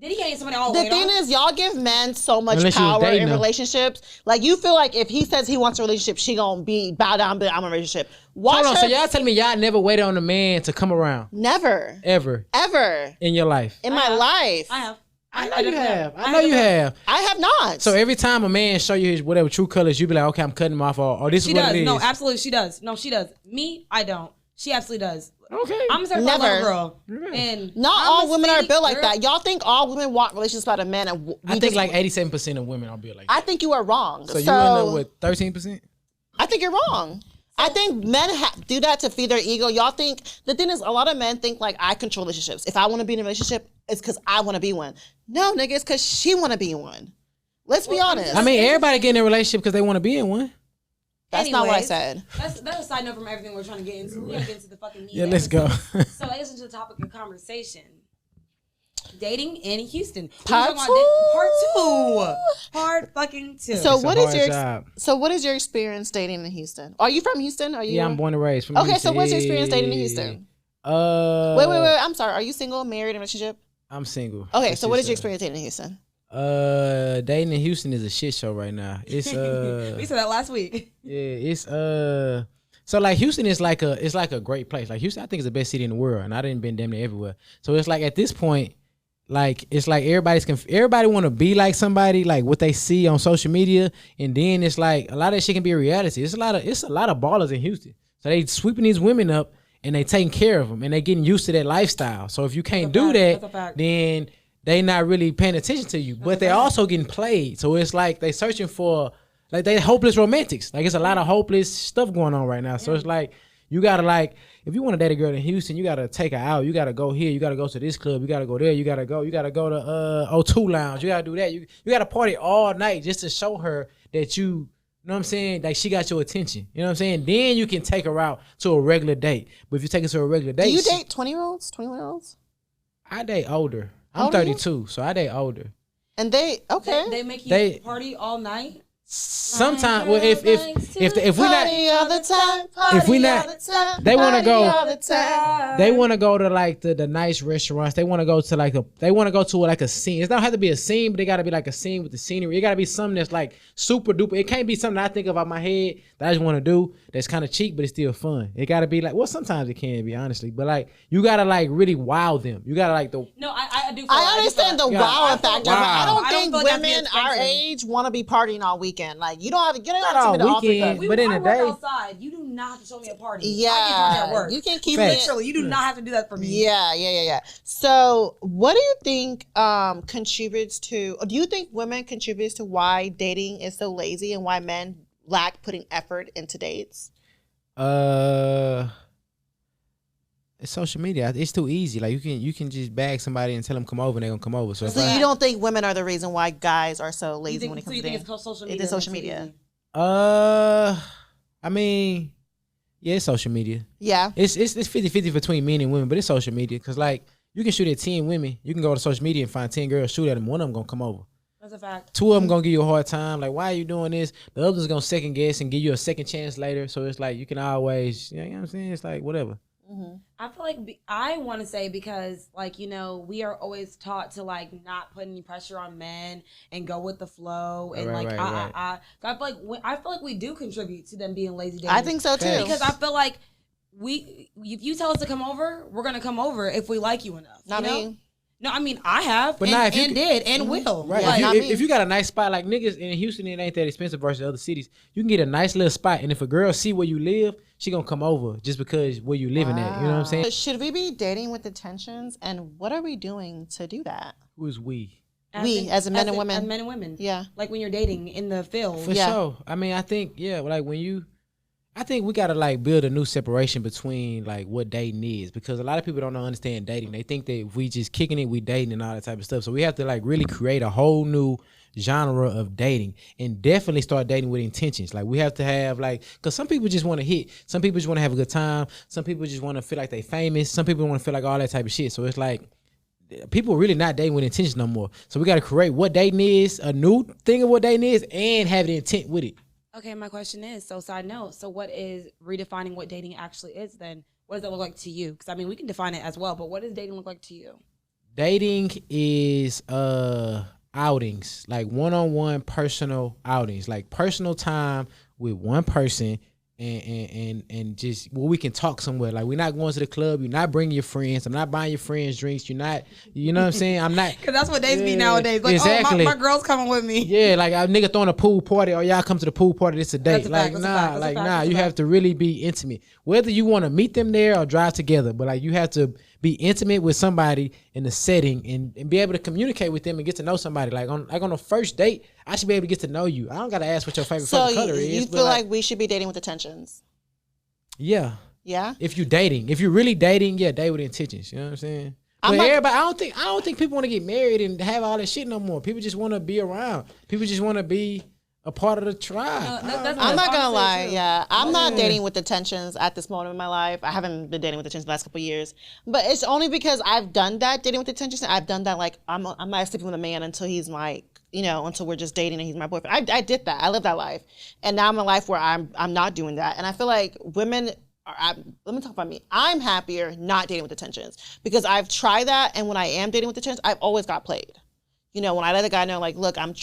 Diddy ain't somebody all The wait thing on. is, y'all give men so much Unless you was power dating in them. relationships. Like, you feel like if he says he wants a relationship, she gonna be bow down, but I'm in a relationship. Watch Hold on. her. So y'all telling me y'all never waited on a man to come around Never. ever Ever. in your life? In my life. I have. I know you definitely have. I know you have. I have not. So every time a man show you his whatever true colors, you be like, okay, I'm cutting him off, or this She is what does. it is. No, absolutely, she does. No, she does. Me, I don't. She absolutely does. Okay. I'm a certified Never. lover girl. And Not I'm all a women are city built like girl. that. Y'all think all women want relationships about a man, and I think like 87% of women are built like that. I think you are wrong. So you end up with 13%? I think you're wrong. I think men do that to feed their ego. Y'all think, the thing is, a lot of men think like, I control relationships. If I want to be in a relationship, it's because I want to be one. No, nigga, it's because she want to be in one. Let's be honest. I mean, everybody get in a relationship because they want to be in one. That's not what I Anyways, said. That's a side note from everything we're trying to get into. We gotta get into the fucking meat. Yeah, of the let's go. episode. So let's get into the topic of conversation. Dating in Houston. Part We're talking about two. Part fucking two. So It's a what is hard your job. what is your experience dating in Houston? Are you from Houston? Are you? Yeah, I'm born and raised from Okay, Houston. so what's your experience dating in Houston? Wait. Wait. I'm sorry. Are you single, married, in a relationship? I'm single. Okay, It's so what is your just, experience dating in Houston? Dating in Houston is a shit show right now. It's we said that last week. yeah, it's so like Houston is like a great place. Like Houston, I think is the best city in the world, and I didn't been damn near everywhere. So it's like at this point, like it's like everybody want to be like somebody, like what they see on social media, and then it's like a lot of that shit can be a reality. It's a lot of ballers in Houston, so they sweeping these women up and they taking care of them and they getting used to that lifestyle. So if you can't do That's a that, fact. then they not really paying attention to you, but they also getting played. So it's like they searching for, like, they hopeless romantics. Like it's a lot of hopeless stuff going on right now. So it's like you gotta, like, if you want to date a girl in Houston, you gotta take her out. You gotta go here. You gotta go to this club. You gotta go there. You gotta go to O2 Lounge. You gotta do that. You gotta party all night just to show her that you know what I'm saying? Like she got your attention. You know what I'm saying? Then you can take her out to a regular date. But if you take her to a regular date, Do you date 20-year-olds, 21-year-olds? I date older. How I'm old are you? 32, so I date older. And they They make you They- party all night. Sometimes, well, if we not, party all the time, If we party not- all the time, they wanna party go- all the time. they want to go to like the nice restaurants. They want to go to like a scene. It don't have to be a scene, but they got to be like a scene with the scenery. It got to be something that's like super duper. It can't be something I think of out my head that I just want to do. That's kind of cheap, but it's still fun. It got to be like, well, sometimes it can be honestly, but like you got to like really wow them. You got to like No, I do. I understand the Yeah, wow I feel factor, wow. but I don't I don't think feel like that'd be women our expensive. age want to be partying all weekend. Like you don't have to get Not out all to the weekend. office. But in I the work day- outside. You do not have to show me a party. I get Yeah, drunk at work. you can keep Facts. it. Literally, you do not have to do that for me. Yeah. So, what do you think contributes to? Or do you think women contributes to why dating is so lazy and why men lack putting effort into dates? It's social media. It's too easy. Like you can just bag somebody and tell them come over, and they're gonna come over. So, it's So like, you don't think women are the reason why guys are so You lazy think, when it so comes you to think dating? it's called social It media? is social Makes it media. easy. I mean, yeah, it's social media. Yeah. It's 50-50 between men and women, but it's social media because like you can shoot at 10 women, you can go to social media and find 10 girls, shoot at them. One of them gonna come over. That's a fact. Two of them gonna give you a hard time. Like, why are you doing this? The others gonna second guess and give you a second chance later. So it's like you can always, you know what I'm saying? It's like whatever. I feel like I want to say because like we are always taught to like not put any pressure on men and go with the flow and Right, like right. I feel like we do contribute to them being lazy. I think so too. Facts. because I feel like if you tell us to come over, we're gonna come over if we like you enough. Not you know? me. No, I mean I have, But and, now if you and did and will. Right. Like, not me. If you got a nice spot, like niggas in Houston, it ain't that expensive versus other cities. You can get a nice little spot, and if a girl see where you live, she gonna come over just because where you living at. You know what I'm saying? But should we be dating with intentions, and what are we doing to do that? Who is we? As men and women. As men and women. Yeah. Like when you're dating in the field. For Yeah. sure. I mean, I think like I think we gotta like build a new separation between like what dating is because a lot of people don't understand dating. They think that if we just kicking it, we dating and all that type of stuff. So we have to like really create a whole new genre of dating and definitely start dating with intentions. Like we have to have like, cause some people just want to hit. Some people just want to have a good time. Some people just want to feel like they famous. Some people want to feel like all that type of shit. So it's like people really not dating with intentions no more. So we got to create what dating is, a new thing of what dating is, and have the intent with it. Okay, my question is, so side note, so what is redefining what dating actually is then? What does that look like to you? Because I mean, we can define it as well, but what does dating look like to you? Dating is outings, like one-on-one personal outings, like personal time with one person and just where we can talk somewhere. Like we're not going to the club, you're not bringing your friends, I'm not buying your friends drinks, you're not, you know what I'm saying? I'm not. Because that's what dates be Yeah, nowadays. Like, exactly. oh, my girl's coming with me. Yeah, like a nigga throwing a pool party or y'all come to the pool party, it's a date. That's a fact, Like that's a fact, nah, that's a like fact, nah, that's a you fact. have to really be intimate. Whether you want to meet them there or drive together, but like you have to be intimate with somebody in the setting and be able to communicate with them and get to know somebody. Like on the first date, I should be able to get to know you. I don't gotta ask what your favorite So fucking color is. you but feel like we should be dating with intentions? yeah. Yeah. If you're dating, if you're really dating, yeah, date with intentions. You know what I'm saying? I'm But like- everybody, I don't think people want to get married and have all that shit no more. People just want to be around. People just want to be a part of the tribe. That's I'm not gonna honestly lie, true. yeah. I'm not dating with intentions at this moment in my life. I haven't been dating with intentions the last couple of years. But it's only because I've done that, dating with intentions. I've done that like I'm not sleeping with a man until he's like, until we're just dating and he's my boyfriend. I did that. I lived that life. And now I'm in a life where I'm not doing that. And I feel like women let me talk about me. I'm happier not dating with intentions because I've tried that, and when I am dating with intentions, I've always got played. When I let a guy know, like, look, I'm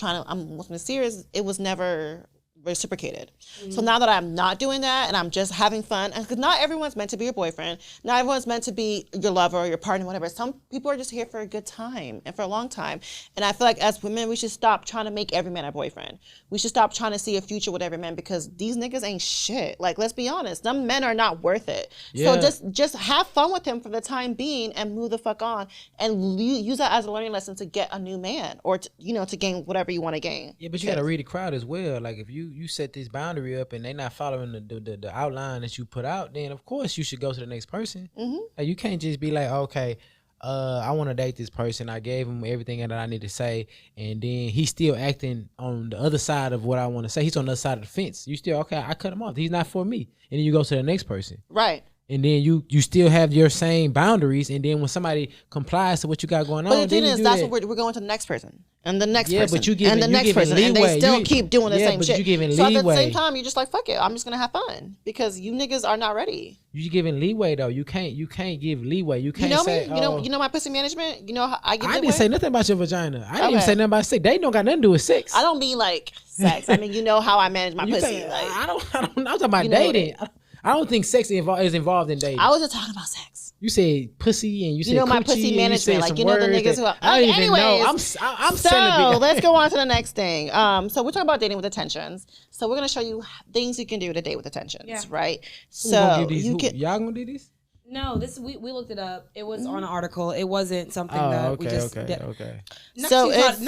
serious, it was never reciprocated. So now that I'm not doing that and I'm just having fun, because not everyone's meant to be your boyfriend, not everyone's meant to be your lover or your partner, whatever. Some people are just here for a good time and for a long time. And I feel like as women, we should stop trying to make every man our boyfriend. We should stop trying to see a future with every man because these niggas ain't shit. Like, let's be honest, some men are not worth it. Yeah. So just have fun with him for the time being and move the fuck on and use that as a learning lesson to get a new man or to gain whatever you want to gain. Yeah, but you got to read the crowd as well. Like if you set this boundary up and they not following the outline that you put out, then of course you should go to the next person. Mm-hmm. Like you can't just be like, okay, I want to date this person. I gave him everything that I need to say, and then he's still acting on the other side of what I want to say. He's on the other side of the fence. You still, okay, I cut him off. He's not for me. And then you go to the next person. Right. And then you still have your same boundaries, and then when somebody complies to what you got going on, But the thing then you is, do that's that. what we're going to the next person and the next Yeah, person but you giving- and the you next giving person, and they leeway. still You- keep doing the yeah, same but shit. you giving so at the leeway. same time, you're just like, fuck it, I'm just gonna have fun because you niggas are not ready. You giving leeway though. You can't give leeway. You You can't know say, me? You know my pussy management. You know how I give I leeway? didn't say nothing about your vagina. I didn't even Okay. say nothing about sex. They don't got nothing to do with sex. I don't mean like sex. I mean how I manage my You pussy. think- Like, I don't. I'm talking about You know dating. I don't think sex is involved in dating. I was just talking about sex. You said pussy and you said my coochie pussy and you management, said like some the niggas words who. that I don't even know. Anyways, I'm so celibate. let's go on to the next thing. So we're talking about dating with attentions. So we're gonna show you things you can do to date with attentions, right? So you can. Y'all gonna do this? No, this we looked it up. It was on an article. It wasn't something that we just did. Okay. So it's and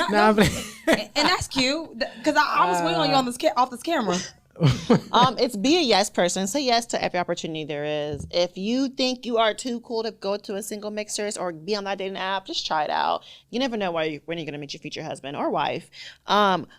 that's cute because I was waiting on you on this off this camera. It's be a yes person. Say yes to every opportunity there is. If you think you are too cool to go to a single mixers or be on that dating app, just try it out. You never know when you're going to meet your future husband or wife.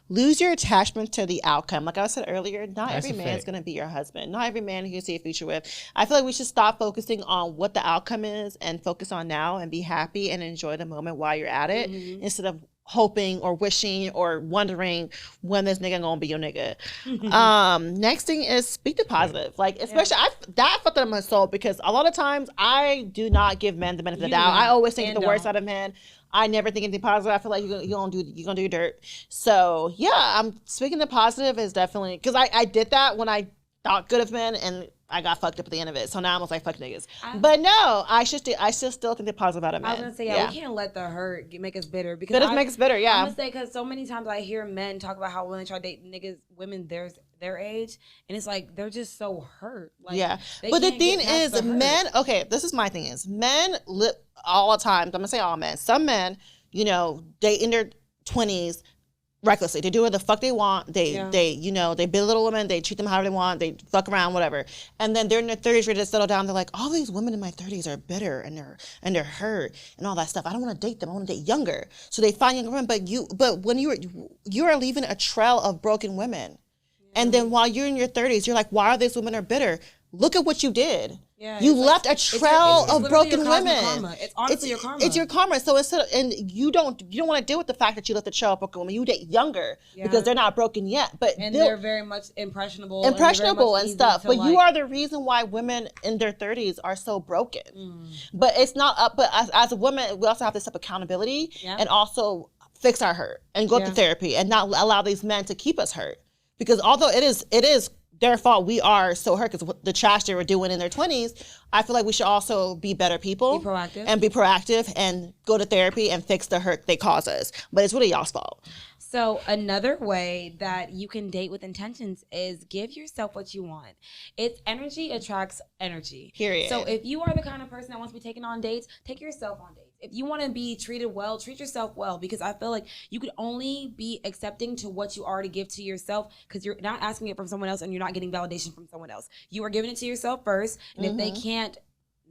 Lose your attachment to the outcome. Like I said earlier, not every man is going to be your husband. Not every man who you see a future with. I feel like we should stop focusing on what the outcome is and focus on now and be happy and enjoy the moment while you're at it instead of hoping or wishing or wondering when this nigga gonna be your nigga. Next thing is speak the positive. Like especially that felt that in my soul because a lot of times I do not give men the benefit of the doubt. I always think the worst out of men. I never think anything positive. I feel like you're gonna do your dirt. So yeah, I'm speaking the positive is definitely because I did that when I thought good of men and I got fucked up at the end of it. So now I'm like, fuck niggas. But no, I should still think the positive about a man. I was gonna say, we can't let the hurt make us bitter because it makes us bitter. Yeah, I'm gonna say because so many times I hear men talk about how when they try to date women their age, and it's like they're just so hurt. Like, but the thing is, men. Okay, this is my thing is men all the time. I'm gonna say all men. Some men, date in their 20s. Recklessly, they do what the fuck they want. They belittle women. They treat them however they want. They fuck around, whatever. And then they're in their 30s, ready to settle down. They're like, all these women in my 30s are bitter and they're hurt and all that stuff. I don't want to date them. I want to date younger. So they find younger women. But when you are leaving a trail of broken women, and then while you're in your 30s, you're like, why are these women are bitter? Look at what you did. Yeah, you left a trail of broken women. Karma. It's honestly your karma. It's your karma. So and you don't want to deal with the fact that you left a trail of broken women. You date younger because they're not broken yet, and they're very much impressionable and stuff. But you are the reason why women in their 30s are so broken. But it's not up. But as a woman, we also have to step accountability and also fix our hurt and go to therapy and not allow these men to keep us hurt. Because although it is their fault we are so hurt because the trash they were doing in their 20s, I feel like we should also be better people. Be proactive and go to therapy and fix the hurt they cause us. But it's really y'all's fault. So another way that you can date with intentions is give yourself what you want. It's energy attracts energy. Period. So if you are the kind of person that wants to be taken on dates, take yourself on dates. If you want to be treated well, treat yourself well, because I feel like you could only be accepting to what you already give to yourself because you're not asking it from someone else and you're not getting validation from someone else. You are giving it to yourself first. And if they can't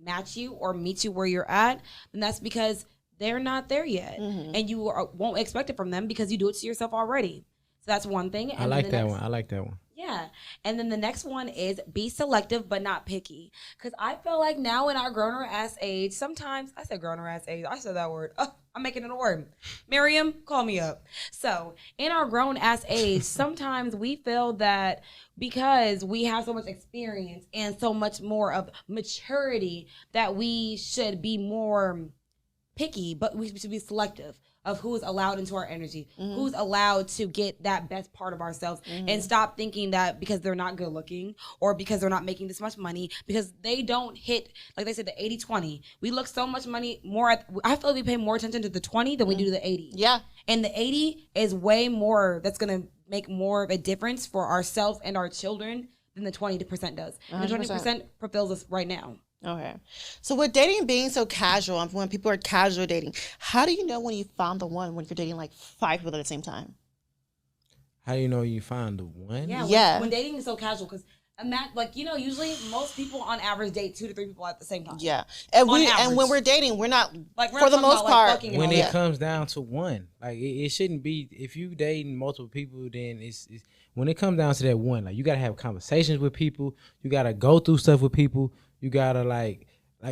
match you or meet you where you're at, then that's because they're not there yet. And you won't expect it from them because you do it to yourself already. So that's one thing. And I like that one. Yeah. And then the next one is be selective but not picky. Because I feel like now in our grown ass age, sometimes, I said grown ass age, I said that word. I'm making it a word. Miriam, call me up. So in our grown ass age, sometimes we feel that because we have so much experience and so much more of maturity that we should be more picky, but we should be selective of who is allowed into our energy, who's allowed to get that best part of ourselves, and stop thinking that because they're not good looking or because they're not making this much money, because they don't hit, like they said, the 80-20. We look so much money more I feel like we pay more attention to the 20 than we do to the 80. Yeah. And the 80 is way more, that's going to make more of a difference for ourselves and our children than the 20% does. 100%. And the 20% fulfills us right now. Okay. So with dating being so casual, when people are casual dating, how do you know when you found the one when you're dating like 5 people at the same time? How do you know you found the one? Yeah. When dating is so casual, because usually most people on average date 2 to 3 people at the same time. Yeah. And when we're dating, we're not for the most part. When it comes down to one, like it shouldn't be. If you dating multiple people, then it's when it comes down to that one, like you gotta have conversations with people. You gotta go through stuff with people. You gotta like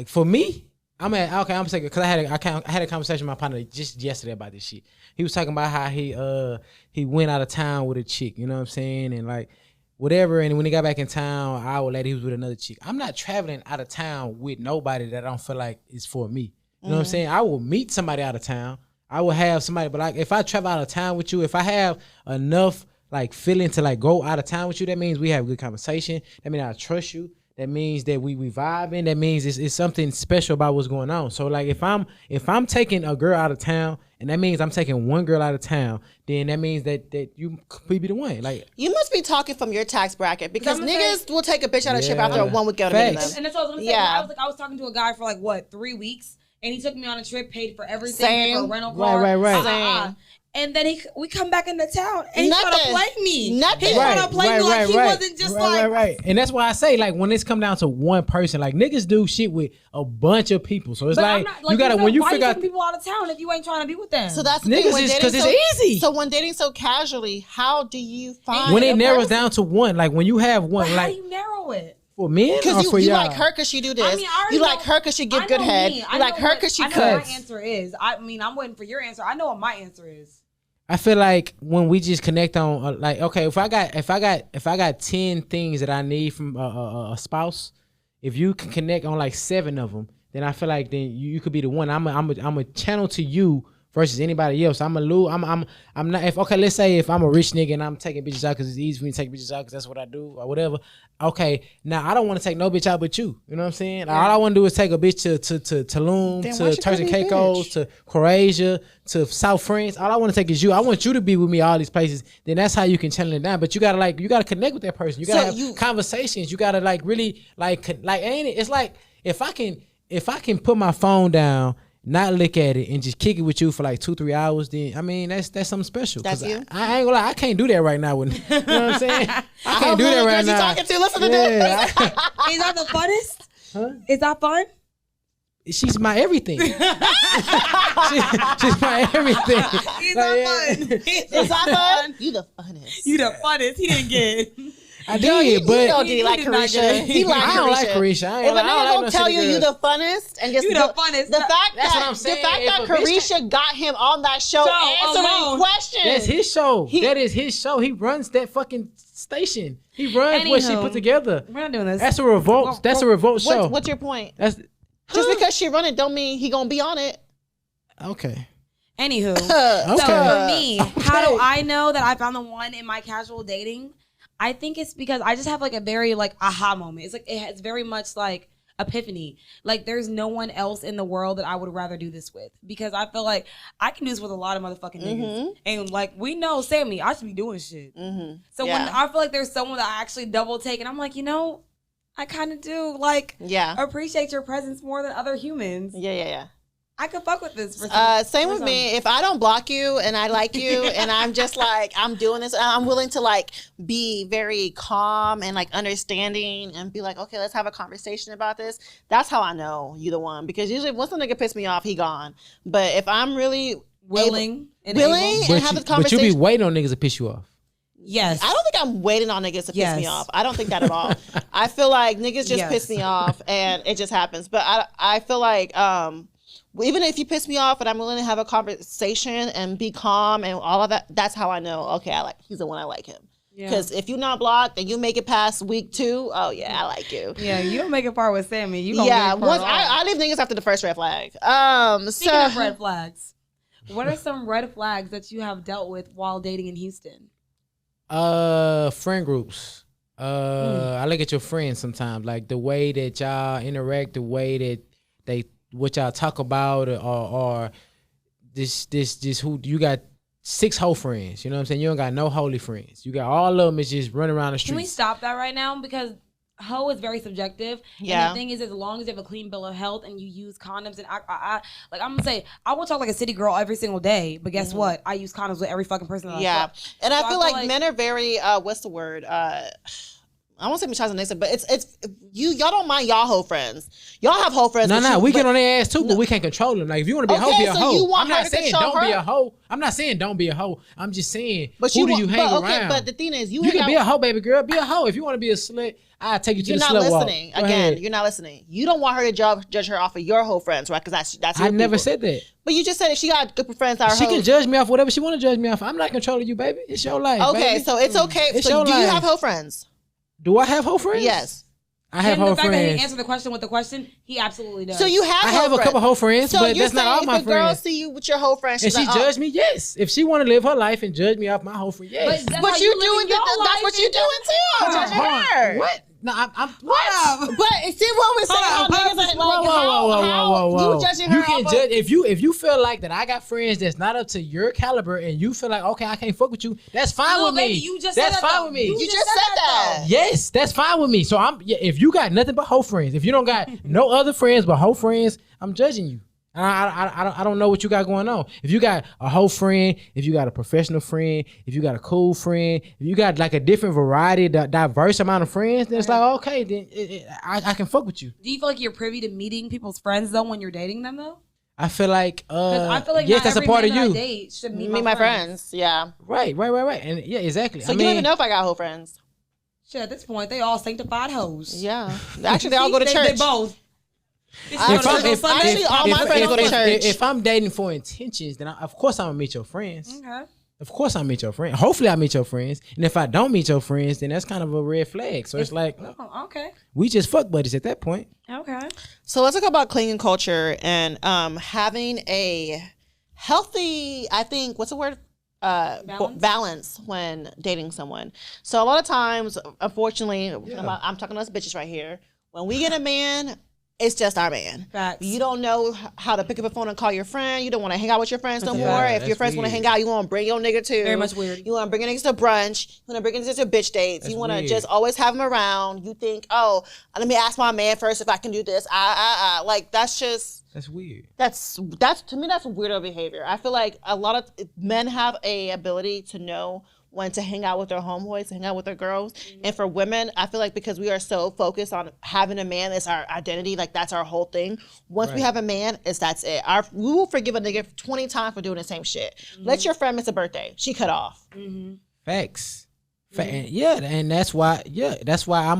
for me, I'm saying because I had a conversation with my partner just yesterday about this shit. He was talking about how he went out of town with a chick, you know what I'm saying, and like whatever. And when he got back in town, an hour later he was with another chick. I'm not traveling out of town with nobody that I don't feel like is for me. You know what I'm saying? I will meet somebody out of town. I will have somebody, but like if I travel out of town with you, if I have enough like feeling to like go out of town with you, that means we have good conversation. That means I trust you. that means that we vibing. That means it's something special about what's going on. So like if I'm taking a girl out of town, and that means I'm taking one girl out of town, then that means that you could be the one. Like you must be talking from your tax bracket because niggas will take a bitch out of trip Yeah. after a 1 week out of meeting them. And that's what I was gonna say. Yeah. I was talking to a guy for like what 3 weeks, and he took me on a trip, paid for everything, Same. paid for a rental car, Right. Same. And then we come back into town, and he trying to play me. Nothing. He trying to play me like he wasn't just like. Right. And that's why I say like when it's come down to one person, like niggas do shit with a bunch of people. So it's But like, I'm not, you gotta when you why figure you out. taking people out of town if you ain't trying to be with them? So that's the Niggas thing. When is- dating 'cause it's easy. So when dating so casually, how do you find When a it narrows person? down to one, like when you have one, But how like do you narrow it? for men or Because for you y'all. like her because she do this. I mean, I already you like know- her because she I give good know head. me. You I like know her because she I know what cuts. my answer is. I mean, I'm waiting for your answer. I know what my answer is. I feel like when we just connect on like okay, if I got 10 things that I need from a spouse, if you can connect on like 7 of them, then I feel like then you could be the one. I'm a channel to you versus anybody else. I'm not if okay, let's say if I'm a rich nigga and I'm taking bitches out because it's easy for me to take bitches out because that's what I do or whatever. Okay, now I don't want to take no bitch out but you. You know what I'm saying? All I want to do is take a bitch to Tulum, Then why to she Turks and gotta be a Caicos, bitch? to Croatia, to South France. All I want to take is you. I want you to be with me all these places. Then that's how you can channel it down. But you gotta connect with that person. You gotta have conversations. You gotta like really like ain't it? It's like if I can put my phone down, not look at it, and just kick it with you for like 2-3 hours, then I mean that's something special. That's you? I ain't gonna lie, I can't do that right now. You know what I'm saying? I can't do that right You now. talking to? Listen to this. Yeah, Is that the funnest? Huh? Is that fun? she's my everything. she's my everything. He's Like, not fun. Is that fun? You the funnest. You the funnest. He didn't get. I Yo, did, but know, did he like did not Carisha? get it. He like Carisha. I don't like Carisha. I ain't If a like- I don't nigga like gonna no tell city you you girls. the funnest and just You the funnest. the fact That's that what I'm saying. the fact that If a bitch Carisha got him on that show answering alone. questions. That's his show. That is his show. He runs that fucking station. He runs what she Anywho, put together. We're not doing this. That's a revolt. That's a revolt show. What's your point? That's Just because she run it don't mean he gonna be on it. okay. Anywho, Okay. so for me, how do I know that I found the one in my casual dating? I think it's because I just have like a very like aha moment. It's like it's very much like epiphany. Like there's no one else in the world that I would rather do this with because I feel like I can do this with a lot of motherfucking niggas. And like we know Sammy, I should be doing shit. So when I feel like there's someone that I actually double take and I'm like, you know, I kind of do like appreciate your presence more than other humans. Yeah. I could fuck with this. For Same with me. If I don't block you and I like you and I'm just like, I'm doing this, I'm willing to like be very calm and like understanding and be like, okay, let's have a conversation about this. That's how I know you the one. Because usually once a nigga piss me off, he gone. But if I'm really willing and and But have you, this conversation. but you be waiting on niggas to piss you off. yes, I don't think I'm waiting on niggas to piss me Yes. off. I don't think that at all. I feel like niggas just Yes. piss me off and it just happens. But I feel like even if you piss me off and I'm willing to have a conversation and be calm and all of that, that's how I know, okay, he's the one I like him. Because if you're not blocked and you make it past week 2, oh yeah, I like you. Yeah, you don't make it far with Sammy. You gonna Yeah, make it far once at all. I leave niggas after the first red flag. Speaking of red flags, what are some red flags that you have dealt with while dating in Houston? Friend groups. I look at your friends sometimes, like the way that y'all interact, the way that what y'all talk about, or this who you got 6 whole friends. You know what I'm saying? You don't got no holy friends. You got all of them is just running around the streets. Can we stop that right now? Because hoe is very subjective. Yeah. And the thing is, as long as you have a clean bill of health and you use condoms, and I like I'm gonna say, I will talk like a city girl every single day, but guess what? I use condoms with every fucking person that I fuck. And So I feel like men are very what's the word? I won't say misogynistic, but it's y'all don't mind y'all hoe friends. Y'all have hoe friends. No, we get on their ass too, but we can't control them. Like if you want to be a hoe, be a so hoe. you want I'm her not to saying control don't be her? a hoe. I'm not saying don't be a hoe. I'm just saying But who do you hang around? Okay, but the thing is, you can hang be a out. hoe, baby girl. Be a hoe. If you want to be a slut, I'll take you to You're the not slut walk. listening. Go Again, ahead. you're not listening. You don't want her to judge her off of your hoe friends, right? Because that's your I never people. said that. But you just said that she got good friends that are She hoes. can judge me off whatever she want to judge me off. I'm not controlling you, baby. It's your life. Okay, baby. so it's okay. It's So your do you life. have hoe friends? Do I have hoe friends? Yes. I have And hoe the fact that he friends. answered the question with the question, he absolutely does. So you have I hoe have a friends. couple hoe friends, So but you're that's not all saying my if a girl friends. see you with your hoe friends, And she's she like, judged me, yes. If she want to live her life and judge me off my hoe friend, yes. But But how you living doing your that's life what you and- doing too. Judging her. What? No, I'm what? But see what we're saying. How niggas are, like, how you judging her? You can off judge if you feel like that. I got friends that's not up to your caliber, and you feel like okay, I can't fuck with you. That's fine with me. You just that's said that, fine though. with me. You just said that. Yes, that's fine with me. So if you got nothing but hoe friends, if you don't got no other friends but hoe friends, I'm judging you. I don't know what you got going on. If you got a whole friend, if you got a professional friend, if you got a cool friend, if you got like a different variety, diverse amount of friends, then it's like, okay, then I can fuck with you. Do you feel like you're privy to meeting people's friends though when you're dating them though? I feel like, I feel like yes, not that's a every part man of that I you. date should meet my friends. Yeah. Right. And yeah, exactly. So you don't even know if I got whole friends. Shit, at this point, they all sanctified hoes. Yeah. Actually, they all go to church. They both. Actually, all my friends go to church. If I'm dating for intentions, then of course I'm gonna meet your friends. Okay. Of course I'll meet your friends. Hopefully I meet your friends. And if I don't meet your friends, then that's kind of a red flag. So it's like, Okay. we just fuck buddies at that point. Okay. So let's talk about clinging culture and having a healthy, I think, what's the word? Balance when dating someone. So a lot of times, unfortunately, I'm talking to us bitches right here. When we get a man, it's just our man. Facts. You don't know how to pick up a phone and call your friend. You don't want to hang out with your friends no more. Yeah, If your friends want to hang out, you want to bring your nigga too. Very much weird. You want to bring a nigga to brunch. You want to bring niggas to bitch dates. That's you want to weird. just always have him around. You think, oh, let me ask my man first if I can do this. Like that's just. That's weird. That's to me that's weirdo behavior. I feel like a lot of men have a ability to know when to hang out with their homeboys, to hang out with their girls. And for women, I feel like because we are so focused on having a man as our identity, like that's our whole thing. Once we have a man, that's it. We will forgive a nigga 20 times for doing the same shit. Let your friend miss a birthday. She cut off. Facts. Yeah, and that's why I'm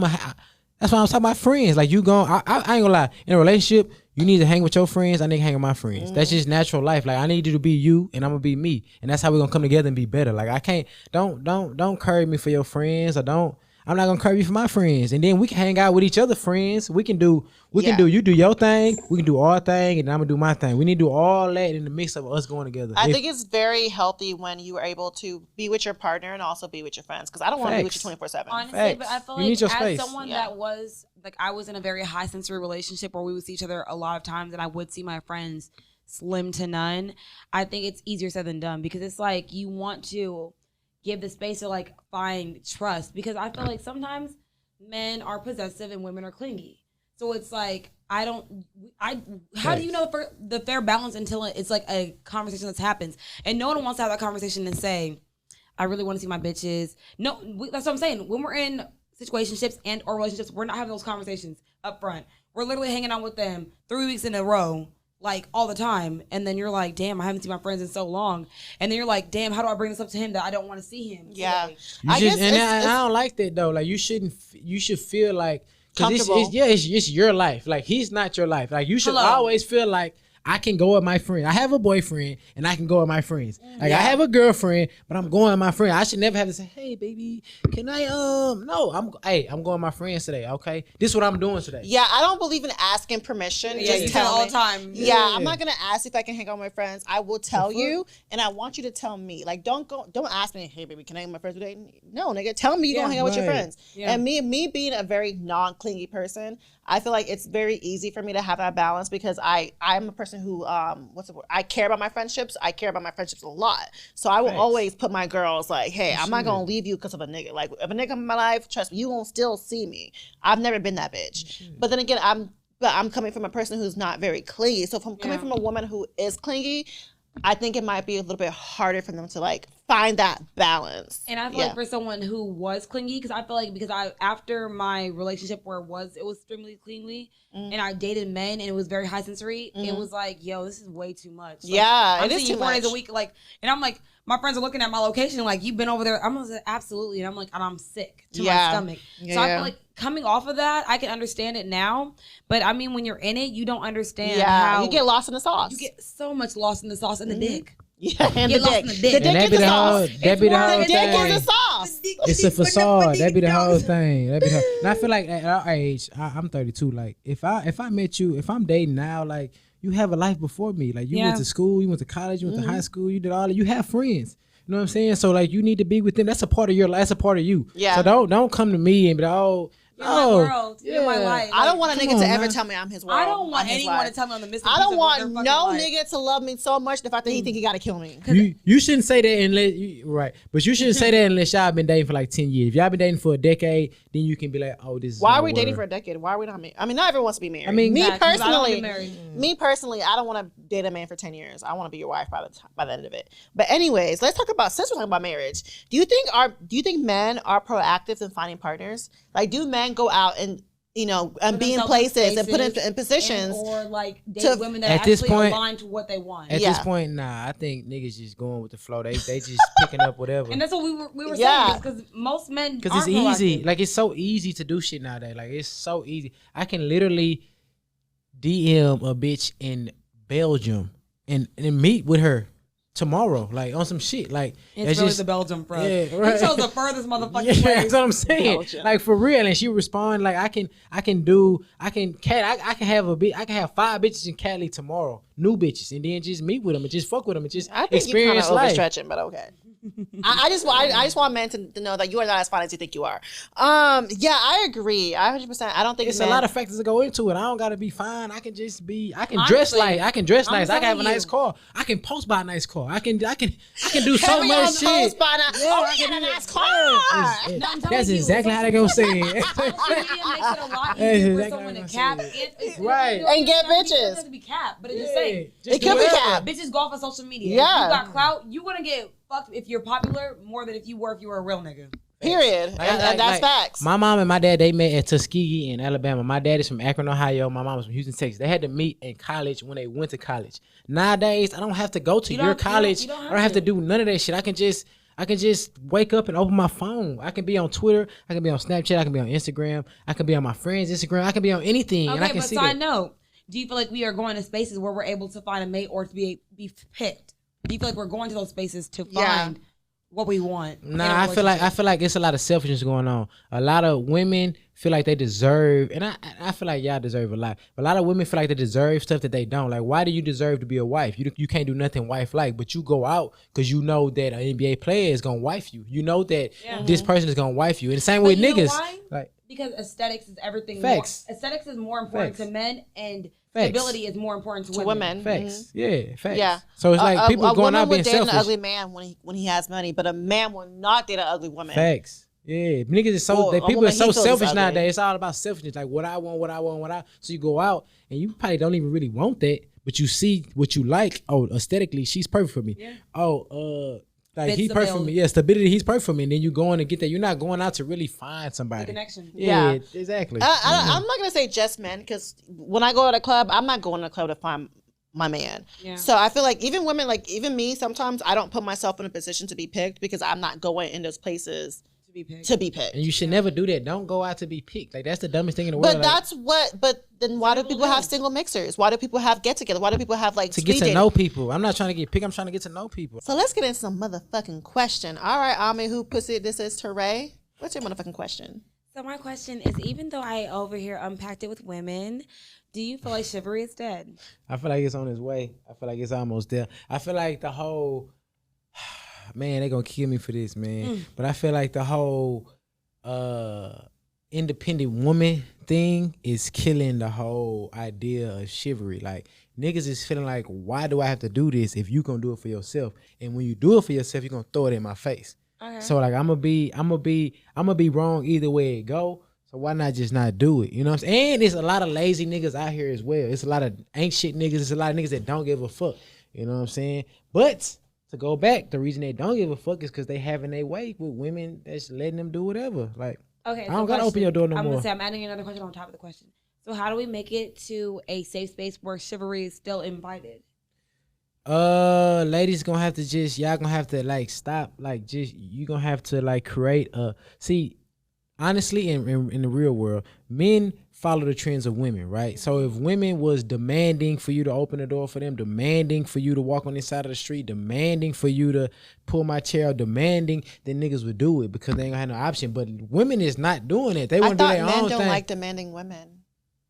talking about friends. Like you I ain't gonna lie. In a relationship, you need to hang with your friends. I need to hang with my friends. That's just natural life. Like I need you to be you, and I'm gonna be me, and that's how we're gonna come together and be better. Like I can't. Don't curry me for your friends, or I'm not gonna curry you for my friends, and then we can hang out with each other friends. We can do. You do your thing. We can do our thing, and I'm gonna do my thing. We need to do all that in the mix of us going together. I think it's very healthy when you are able to be with your partner and also be with your friends. Because I don't want to be with you 24/7. Honestly, Facts. but I feel You need like your as space. someone that was like, I was in a very high sensory relationship where we would see each other a lot of times, and I would see my friends slim to none. I think it's easier said than done because it's like you want to give the space to like find trust, because I feel like sometimes men are possessive and women are clingy. So it's like how do you know the fair balance until it's like a conversation that happens, and no one wants to have that conversation and say, I really want to see my bitches. No, that's what I'm saying. When we're in situationships and or relationships, we're not having those conversations up front. We're literally hanging out with them 3 weeks in a row, like all the time, and then you're like, damn, I haven't seen my friends in so long, and then you're like, damn, how do I bring this up to him that I don't want to see him today? I don't like that though. Like you should feel like, comfortable. It's your life. Like he's not your life. Like you should always feel like I can go with my friend. I have a boyfriend and I can go with my friends. Like I have a girlfriend, but I'm going with my friend. I should never have to say, hey baby, can I no, I'm going with my friends today, okay? This is what I'm doing today. Yeah, I don't believe in asking permission. Yeah, just tell tell all me. the time. Yeah, I'm not gonna ask if I can hang out with my friends. I will tell you, and I want you to tell me. Like, don't ask me, hey baby, can I hang with my friends today? No, nigga, tell me you're gonna hang out with your friends. Yeah. And me being a very non-clingy person, I feel like it's very easy for me to have that balance because I'm a person who what's the word? I care about my friendships. I care about my friendships a lot. So I will always put my girls like, hey, I'm not gonna leave you because of a nigga. Like if a nigga in my life, trust me, you gonna still see me. I've never been that bitch. But then again, I'm coming from a person who's not very clingy. So if I'm coming from a woman who is clingy, I think it might be a little bit harder for them to like find that balance. And I feel like for someone who was clingy, because I feel like after my relationship where it was extremely clingy, and I dated men and it was very high sensory, it was like, yo, this is way too much. Like, I'm it is seeing you 4 days much. a week, like, and I'm like, my friends are looking at my location like, you've been over there. I'm gonna say absolutely, and I'm like, and I'm sick to my stomach. So I feel like coming off of that, I can understand it now, but I mean, when you're in it, you don't understand how you get lost in the sauce. you get so much lost in the sauce and the dick. Yeah, and the Get lost dick. in the dick. The dick is the sauce. That be the whole The dick thing. is the sauce. It's a facade. That be the whole thing. And I feel like at our age, I'm 32. Like if I met you, if I'm dating now, like you have a life before me. Like you went to school, you went to college, you went to high school, you did all that. You have friends. You know what I'm saying? So like you need to be with them. That's a part of your life. That's a part of you. Yeah. So don't come to me and be like, oh, You're my world. You're my Yeah. life. I don't want a Come nigga to on, ever man. tell me I'm his world. I don't want I'm his anyone wife. to tell me I'm the missing I piece don't of want their fucking no life. nigga to love me so much the fact that he think he gotta kill me. You shouldn't say that unless right, but you shouldn't say that unless y'all been dating for like 10 years. If y'all been dating for a decade, then you can be like, oh, this is Why my are we dating word. for a decade? Why are we not married? I mean, not everyone wants to be married. I mean, me Facts, 'cause I don't personally, get married. me personally, I don't want to date a man for 10 years. I want to be your wife by the end of it. But anyways, let's talk about, since we're talking about marriage. Do you think men are proactive in finding partners? Like, do men go out and and be in places and put in positions or like date to- women that At actually this point- align to what they want. At Yeah. this point, nah, I think niggas just going with the flow. They just picking up whatever. And that's what we were Yeah. saying, because most men Because it's aren't easy. proactive. Like, it's so easy to do shit nowadays. Like, it's so easy. I can literally DM a bitch in Belgium and meet with her tomorrow, like on some shit. Like, It's that's really just the Belgium front. Yeah, right. It shows the furthest motherfucking yeah, way. that's what I'm saying. Belgium. Like, for real. And she respond like, I can have 5 bitches in Cali tomorrow, new bitches, and then just meet with them and just fuck with them and just I think you're kind experience of life. overstretching, but okay. I just want men to know that you are not as fine as you think you are. Yeah, I agree. 100%. I don't think It's men, a lot of factors that go into it. I don't gotta be fine. I can just be. I can Honestly, dress like. I can dress I'm nice. I can have a telling nice you. car. I can post by a nice car. I can do so Carry on much shit. post by now. Yeah, Oh, I we can got a do it. nice car. Yeah, it's- No, I'm telling That's you, exactly how they gonna say it. Social media makes it a lot That's easier for exactly someone how to I cap say Right. it And get It bitches. doesn't have to be cap, but it's just saying. It could be cap. Bitches go off of social media. Yeah. If you got clout, you're gonna get fucked if you're popular more than if you were a real nigga. Period. Like, and that's facts. My mom and my dad, they met at Tuskegee in Alabama. My dad is from Akron, Ohio. My mom was from Houston, Texas. They had to meet in college when they went to college. Nowadays, I don't have to go to You your don't- you don't- college. you don't have I don't have to to. do none of that shit. I can just wake up and open my phone. I can be on Twitter. I can be on Snapchat. I can be on Instagram. I can be on my friend's Instagram. I can be on anything, and I Okay, can but see side that. note, do you feel like we are going to spaces where we're able to find a mate or to be picked? Do you feel like we're going to those spaces to find what we want? in a Nah, I feel relationship? like it's a lot of selfishness going on. A lot of women feel like they deserve, and I feel like y'all deserve a lot. But a lot of women feel like they deserve stuff that they don't. Like, why do you deserve to be a wife? You can't do nothing wife like, but you go out because you know that an NBA player is gonna wife you. You know that this person is gonna wife you. And the same But with you know niggas. why? Like, Because aesthetics is everything. Facts. More, aesthetics is more important Facts. to men, and Facts. stability is more important to To women. women. facts. Yeah, facts. Yeah. So it's like people a going woman out being would date selfish. an ugly man when he has money, but a man will not date an ugly woman. Facts. Yeah, niggas is so Well, they, a people woman are so he feels is selfish ugly. nowadays. It's all about selfishness. Like, what I want. So you go out and you probably don't even really want that, but you see what you like. Oh, aesthetically, she's perfect for me. Yeah. Oh, like Fits he's the perfect for bill. me. Yeah, stability, he's perfect for me. And then you go in and get that. You're not going out to really find somebody. The connection. Yeah, Yeah. exactly. I'm not gonna say just men, because when I go to the club, I'm not going to the club to find my man. Yeah. So I feel like even women, like even me, sometimes I don't put myself in a position to be picked because I'm not going in those places To be picked. to be picked. And you should never do that. Don't go out to be picked. Like, that's the dumbest thing in the world. But but then why do people have single mixers? Why do people have get together? Why do people have like to speed get to dating? know people. I'm not trying to get picked. I'm trying to get to know people. So let's get into some motherfucking question. All right, Ami, who pussy this is Teray. What's your motherfucking question? So my question is, even though I over here unpacked it with women, do you feel like chivalry is dead? I feel like it's on its way. I feel like it's almost there. I feel like the whole man, they gonna kill me for this, man. But I feel like the whole independent woman thing is killing the whole idea of chivalry. Like, niggas is feeling like, why do I have to do this if you gonna do it for yourself? And when you do it for yourself, you're gonna throw it in my face. Okay. So like, I'm gonna be wrong either way it go. So why not just not do it? You know what I'm saying? And there's a lot of lazy niggas out here as well. It's a lot of ain't shit niggas. It's a lot of niggas that don't give a fuck. You know what I'm saying? But to go back, the reason they don't give a fuck is because they having their way with women that's letting them do whatever. Like, Okay. I don't gotta open your door no I'm more. gonna say I'm adding another question on top of the question. So how do we make it to a safe space where chivalry is still invited? Ladies gonna have to y'all gonna have to like stop, like you gonna have to like create see, honestly, in the real world, men follow the trends of women, right? So if women was demanding for you to open the door for them, demanding for you to walk on this side of the street, demanding for you to pull my chair, demanding, then niggas would do it because they ain't gonna have no option. But women is not doing it. They I want to do thought their men own don't thing. like demanding women.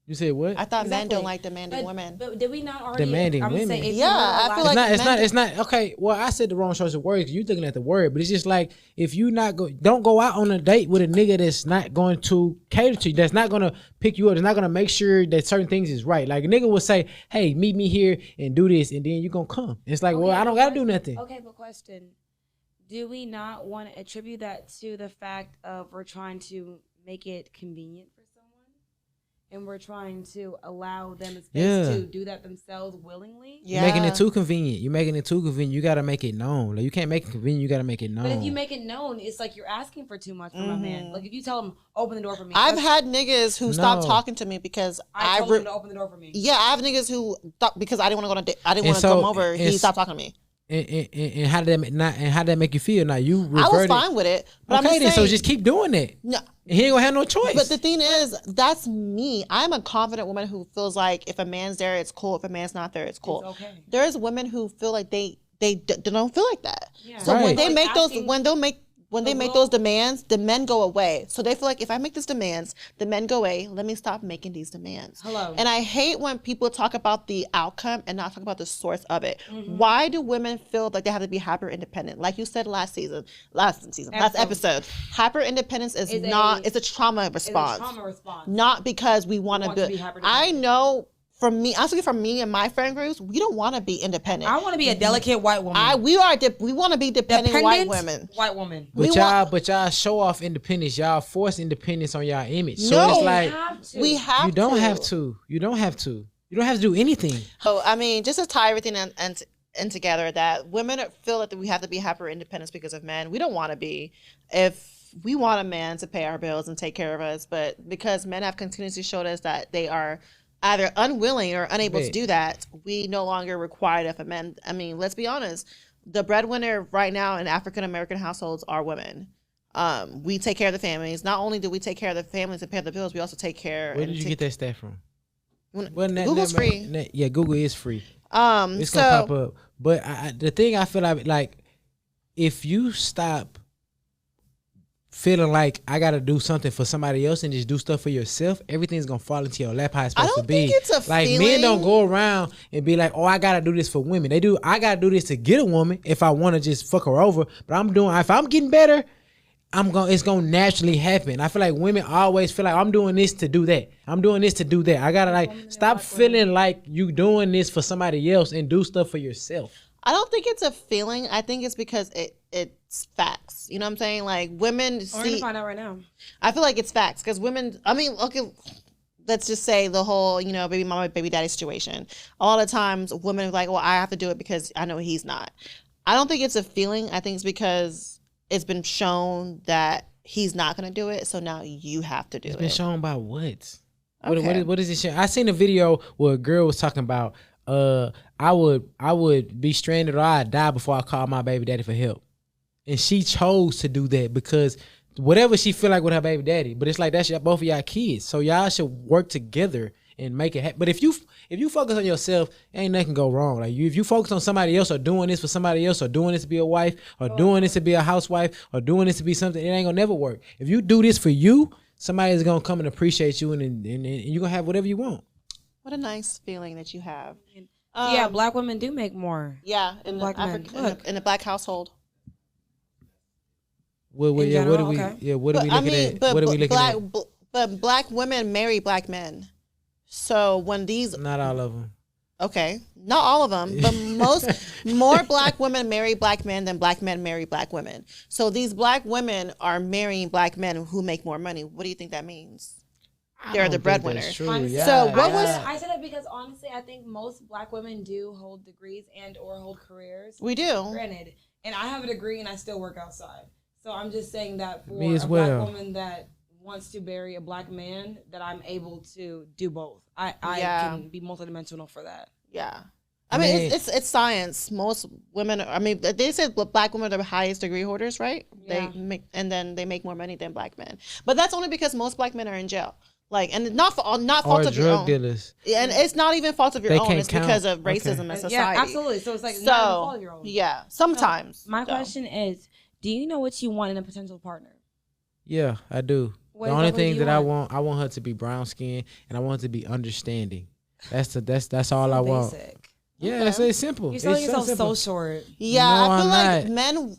You said what? I thought men Exactly. don't like demanding women. But did we not already? Demanding I'm women. saying if Yeah, you were I allowed- feel like It's not okay. Well, I said the wrong choice of words. You looking at the word, but it's just like if you don't go out on a date with a nigga that's not going to cater to you, that's not gonna pick you up, that's not gonna make sure that certain things is right. Like a nigga will say, "Hey, meet me here and do this," and then you gonna come. It's like, well, I don't gotta do nothing. Okay, but question: do we not want to attribute that to the fact of we're trying to make it convenient for someone, and we're trying to allow them a space to do that themselves willingly? Yeah. You're making it too convenient. You're making it too convenient. You gotta make it known. Like you can't make it convenient. You gotta make it known. But if you make it known, it's like you're asking for too much from a man. Like if you tell him, "Open the door for me," I've had niggas who stopped No. talking to me because I told him to open the door for me. Yeah, I have niggas who thought because I didn't want to go on a date, I didn't And want to so come over. He it's- stopped talking to me. And how did that make you feel? Now you I was reverted. fine with it, but Okay, I'm then just so saying. just keep doing it. No, He ain't gonna have no choice. but the thing is, that's me. I'm a confident woman who feels like if a man's there, it's cool. If a man's not there, it's cool. It's okay. There's women who feel like they don't feel like that. Yeah. So when Right. they Like make those asking- when they make those demands, the men go away. So they feel like if I make these demands, the men go away. Let me stop making these demands. Hello. And I hate when people talk about the outcome and not talk about the source of it. Mm-hmm. Why do women feel like they have to be hyper independent? Like you said last episode, hyper independence is not. It's a trauma response. It's a trauma response. Not because we want want to to be. be hyper I independent. know. From me, honestly, from me and my friend groups, we don't want to be independent. I want to be a delicate white woman. We want to be dependent white women. White woman. we but y'all show off independence. Y'all force independence on y'all image. So No. it's We like We have you don't to. have to. You don't have to. You don't have to do anything. So I mean, just to tie everything in together, that women feel that we have to be hyper independent because of men. We don't want to be. If we want a man to pay our bills and take care of us, but because men have continuously showed us that they are either unwilling or unable to Right. do that, we no longer require it of a man. I mean, let's be honest. The breadwinner right now in African American households are women. We take care of the families. Not only do we take care of the families and pay the bills, we also take care. Where did you get that stat from? Google's free. Yeah, Google is free. It's So gonna pop up. But the thing I feel like if you stop feeling like I gotta do something for somebody else and just do stuff for yourself, everything's gonna fall into your lap how it's supposed to don't be. think it's a like men feeling. don't go around and be like, oh, I gotta do this for women. They do. I gotta do this to get a woman if I want to just fuck her over. But if I'm getting better, it's gonna naturally happen. I feel like women always feel like I'm doing this to do that. I'm doing this to do that. I gotta like stop feeling like you doing this for somebody else and do stuff for yourself. I don't think it's a feeling. I think it's because it's facts. You know what I'm saying? Like women We're gonna see. find out right now. I feel like it's facts because women. I mean, okay. Let's just say the whole, baby mama, baby daddy situation. A lot of times women are like, well, I have to do it because I know he's not. I don't think it's a feeling. I think it's because it's been shown that he's not going to do it. So now you have to do It's it. been shown by what? Okay. What is it showing? I seen a video where a girl was talking about I would be stranded or I'd die before I call my baby daddy for help. And she chose to do that because whatever she feel like with her baby daddy, but it's like that's both of y'all kids. So y'all should work together and make it happen. But if you focus on yourself, ain't nothing go wrong. Like if you focus on somebody else or doing this for somebody else or doing this to be a wife or doing this to be a housewife or doing this to be something, it ain't gonna never work. If you do this for you, somebody's gonna come and appreciate you and you're gonna have whatever you want. What a nice feeling that you have. Yeah, black women do make more. Yeah, in the Black men. Look. in a black household. What In are general, we? okay. Yeah, what are we looking at? What are we looking black, at? But black women marry black men. So when these Not all of them. Okay, not all of them, but more black women marry black men than black men marry black women. So these black women are marrying black men who make more money. What do you think that means? They're the breadwinner. Honestly, So what was- I said that because honestly, I think most black women do hold degrees and or hold careers. We do. Granted, and I have a degree and I still work outside. So I'm just saying that for Me as a well. black woman that wants to marry a black man, that I'm able to do both. I Yeah. can be multidimensional for that. Yeah. I mean, it's science. Most women, I mean, they said black women are the highest degree holders, right? Yeah. Then they make more money than black men. But that's only because most black men are in jail. Like, and not fault Or of your own. drug dealers. And it's not even fault of your They own. can't It's count. because of Okay. racism in society. Yeah, absolutely. So it's like not even fault of your own. Yeah, sometimes. My So. question is, do you know what you want in a potential partner? Yeah, I do. What The only exactly do thing you that I want her to be brown skin, and I want her to be understanding. That's all I want. Basic. Yeah, it's simple. You're selling It's so yourself so simple. short. Yeah, No, I feel I'm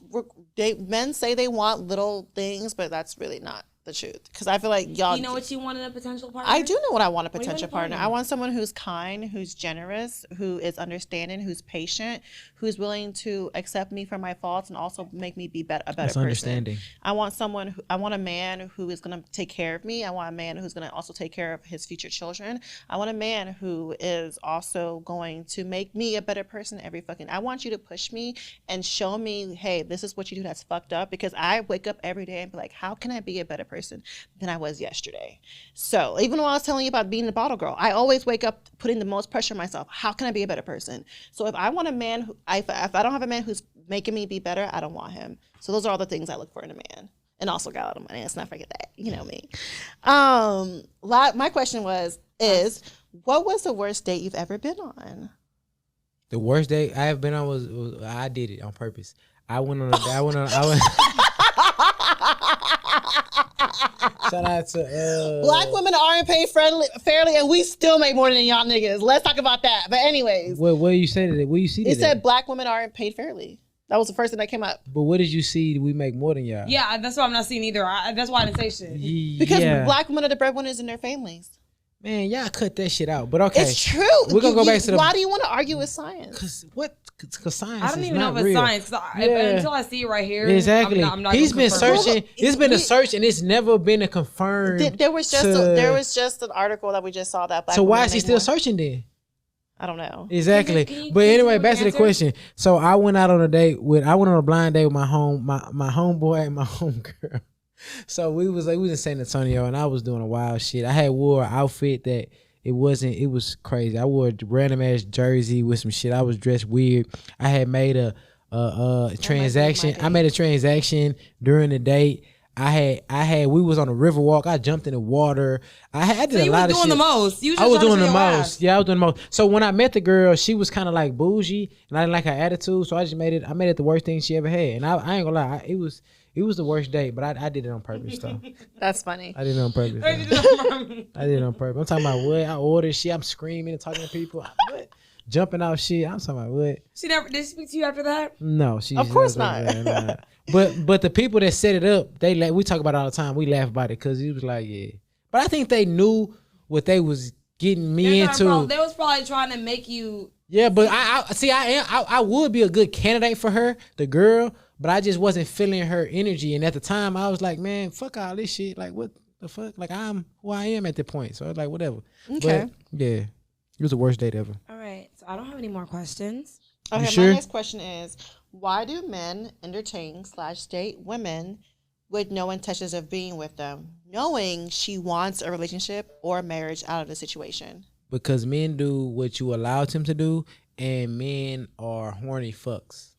like men say they want little things, but that's really not the truth. Because I feel like y'all. You know what you want in a potential partner? I do know what I want a do you want potential in a partner. partner? I want someone who's kind, who's generous, who is understanding, who's patient, who's willing to accept me for my faults and also make me be a better That's person. understanding. I want a man who is going to take care of me. I want a man who's going to also take care of his future children. I want a man who is also going to make me a better person I want you to push me and show me, hey, this is what you do that's fucked up, because I wake up every day and be like, how can I be a better person than I was yesterday? So even when I was telling you about being the bottle girl, I always wake up putting the most pressure on myself. How can I be a better person? So if I want a man if I don't have a man who's making me be better, I don't want him. So those are all the things I look for in a man. And also got a lot of money. Let's not forget that. You know me. My question is what was the worst date you've ever been on? The worst date I have been on was I did it on purpose. I went on. Shout out to Black women aren't paid fairly, and we still make more than y'all niggas. Let's talk about that. But anyways, Where you say that? Where you see that? it said black women aren't paid fairly. That was the first thing that came up. But what did you see? We make more than y'all. Yeah, that's why I'm not seeing either. That's why I didn't say shit. Because yeah. black women are the breadwinners in their families. Man, y'all cut that shit out. But okay, It's true. We're gonna go back to the. Why do you want to argue with science? Cause science. I don't is even know not if it's real. science until I see it right here. Exactly. I'm not He's gonna been confirm. searching. It's been a search, and it's never been a confirmed. There was just an article that we just saw that. Black So why women is he make still more. searching then? I don't know. Exactly. Can you But anyway, give back an to the answer? question. So I went out on a date I went on a blind date with my homeboy and my homegirl. So we was in San Antonio, and I was doing a wild shit. I had wore an outfit that it was crazy. I wore a random ass jersey with some shit. I was dressed weird. I had made a transaction. I made a transaction during the date. We was on a river walk. I jumped in the water. I did a lot of shit. You was doing the most. I was doing the most. Yeah, I was doing the most. So when I met the girl, she was kind of like bougie, and I didn't like her attitude. So I made it the worst thing she ever had. And I ain't gonna lie, it was the worst date, but I did it on purpose though. That's funny. I did it on purpose. I did it on purpose. I'm talking about what I ordered shit. I'm screaming and talking to people. What? Jumping out shit. I'm talking about what? Did she speak to you after that? No, she. Of course not. Nah. But the people that set it up, we talk about it all the time. We laugh about it because he was like, yeah. But I think they knew what they was getting me into. They was probably trying to make you. Yeah, but I would be a good candidate for her, the girl, but I just wasn't feeling her energy. And at the time, I was like, man, fuck all this shit. Like, what the fuck? Like, I'm who I am at the point. So I was like, whatever. Okay. But, yeah, it was the worst date ever. All right, so I don't have any more questions. Okay, You sure? my next question is, why do men entertain/date women with no intentions of being with them, knowing she wants a relationship or a marriage out of the situation? Because men do what you allowed them to do, and men are horny fucks.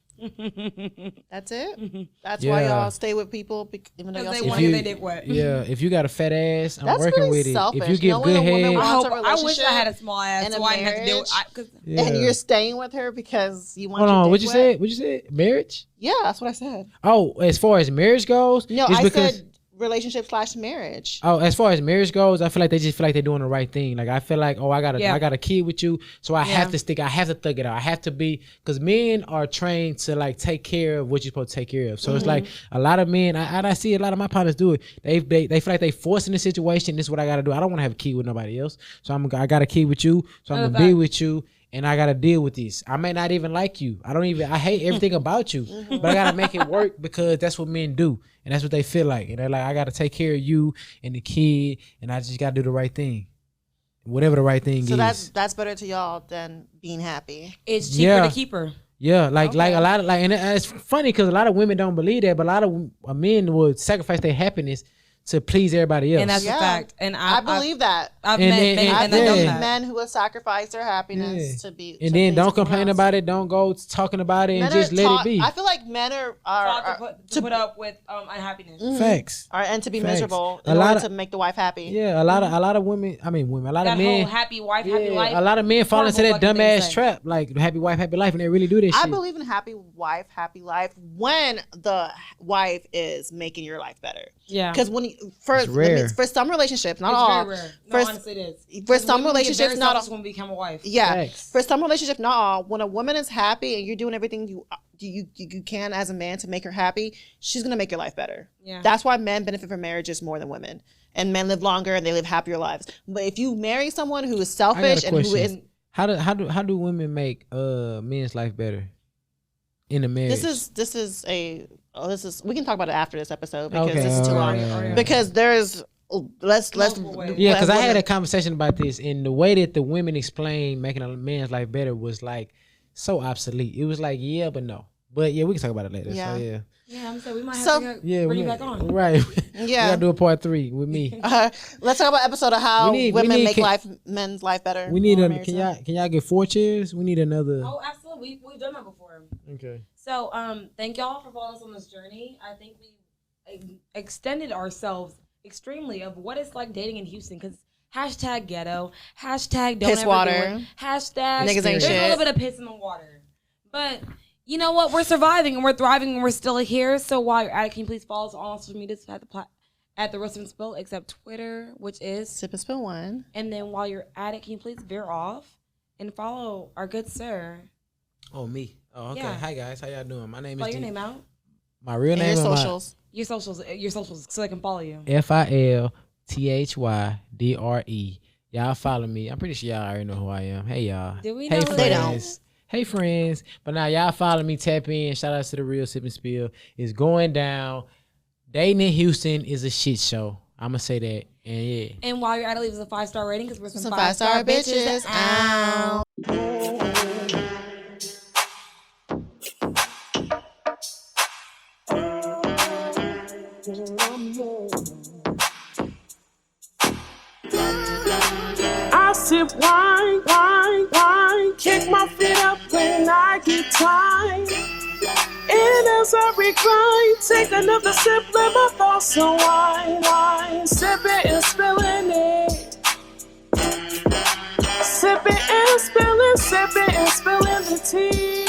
That's it. That's why Yeah. y'all stay with people, even though y'all They see want them. they dick wet. Yeah, if you got a fat ass, I'm That's working really with it. selfish. If you give Knowing good a woman head, wants a I wish I relationship had a small ass and a so I didn't have to deal marriage. yeah. And you're staying with her because you want. Hold your on, dick what you wet? said? What you said? Marriage? Yeah, that's what I said. Oh, as far as marriage goes, No, it's I because said relationship/marriage. oh, as far as marriage goes, I feel like they just feel like they're doing the right thing. Like I feel like, oh, I got a kid with you, so I have to stick. I have to thug it out. I have to be, because men are trained to like take care of what you're supposed to take care of. So it's like a lot of men. I see a lot of my partners do it. They feel like they forcing the situation. This is what I got to do. I don't want to have a kid with nobody else. So I got a kid with you. So I'm gonna be with you. And I gotta deal with this. I may not even like you. I hate everything about you. But I gotta make it work because that's what men do. And that's what they feel like. And they're like, I gotta take care of you and the kid, and I just gotta do the right thing. Whatever the right thing is. So that's better to y'all than being happy. It's cheaper to keep her. Yeah, like a lot of and it's funny because a lot of women don't believe that, but a lot of men would sacrifice their happiness to please everybody else. And that's a fact. And I believe that. I've And met then- many and men that then- know Know that. men who will sacrifice their happiness to be. And then don't complain about it. Don't go talking about it and just let it be. I feel like men are to put up with unhappiness. Facts. and to be Facts. miserable A in lot order of- to make the wife happy. Yeah, a lot of women. I mean, women. A lot That of men. whole happy wife, happy life. A lot of men fall into horrible that fucking thing dumbass to say. trap, like happy wife, happy life, and they really do this I shit. believe in happy wife, happy life when the wife is making your life better. Yeah. Because when It's rare. for some relationships, not It's all. very rare. No, For- honestly, it is. For some Women get relationships, very not selfish all. when we become a wife. Yeah, Facts. for some relationships, not all. When a woman is happy and you're doing everything you can as a man to make her happy, she's gonna make your life better. Yeah. That's why men benefit from marriages more than women, and men live longer and they live happier lives. But if you marry someone who is I got selfish a and who question. is How do women make men's life better in a marriage? this is we can talk about it after this episode because Okay, this is too long. alright. Because there's let's Multiple ways. Yeah, because I let's- had a conversation about this, and the way that the women explained making a man's life better was like so obsolete. It was like, yeah, but no. But yeah, we can talk about it later. Yeah. So yeah. Yeah, I'm saying we might have So- to Yeah, bring we you back on. Right. Yeah. We gotta do a part 3 with me. let's talk about episode of how We women need- make men's life better. We need Or a marriage can life. y'all get 4 chairs? We need another. Oh, absolutely. We've done that before. Okay. So, thank y'all for following us on this journey. I think we extended ourselves extremely of what it's like dating in Houston because hashtag ghetto, hashtag don't Piss ever water. do it, hashtag Niggas ain't there's a shit. little bit of piss in the water. But you know what? We're surviving and we're thriving and we're still here. So while you're at it, can you please follow us on all social medias at the Roast and Spill, except Twitter, which is. Sip and Spill 1. And then while you're at it, can you please veer off and follow our good sir? Oh, me. Oh, okay. Yeah. Hi guys, how y'all doing? My name Spell is your D. name out. My real And name your is socials. Your socials, so they can follow you. FILTHYDRE. Y'all follow me. I'm pretty sure y'all already know who I am. Hey y'all. Do we Hey know who they friends. Hey friends. But now y'all follow me, tap in. Shout out to the real Sip and Spill. It's going down. Dating in Houston is a shit show. I'ma say that. And yeah. And while you're at it, leave us a 5-star rating because we're some, Some 5-star 5-star bitches. Ow. I sip wine, kick my feet up when I get tired. And as I recline, take another sip, let my thoughts unwind. Sipping and spilling it. Sipping and spilling the tea.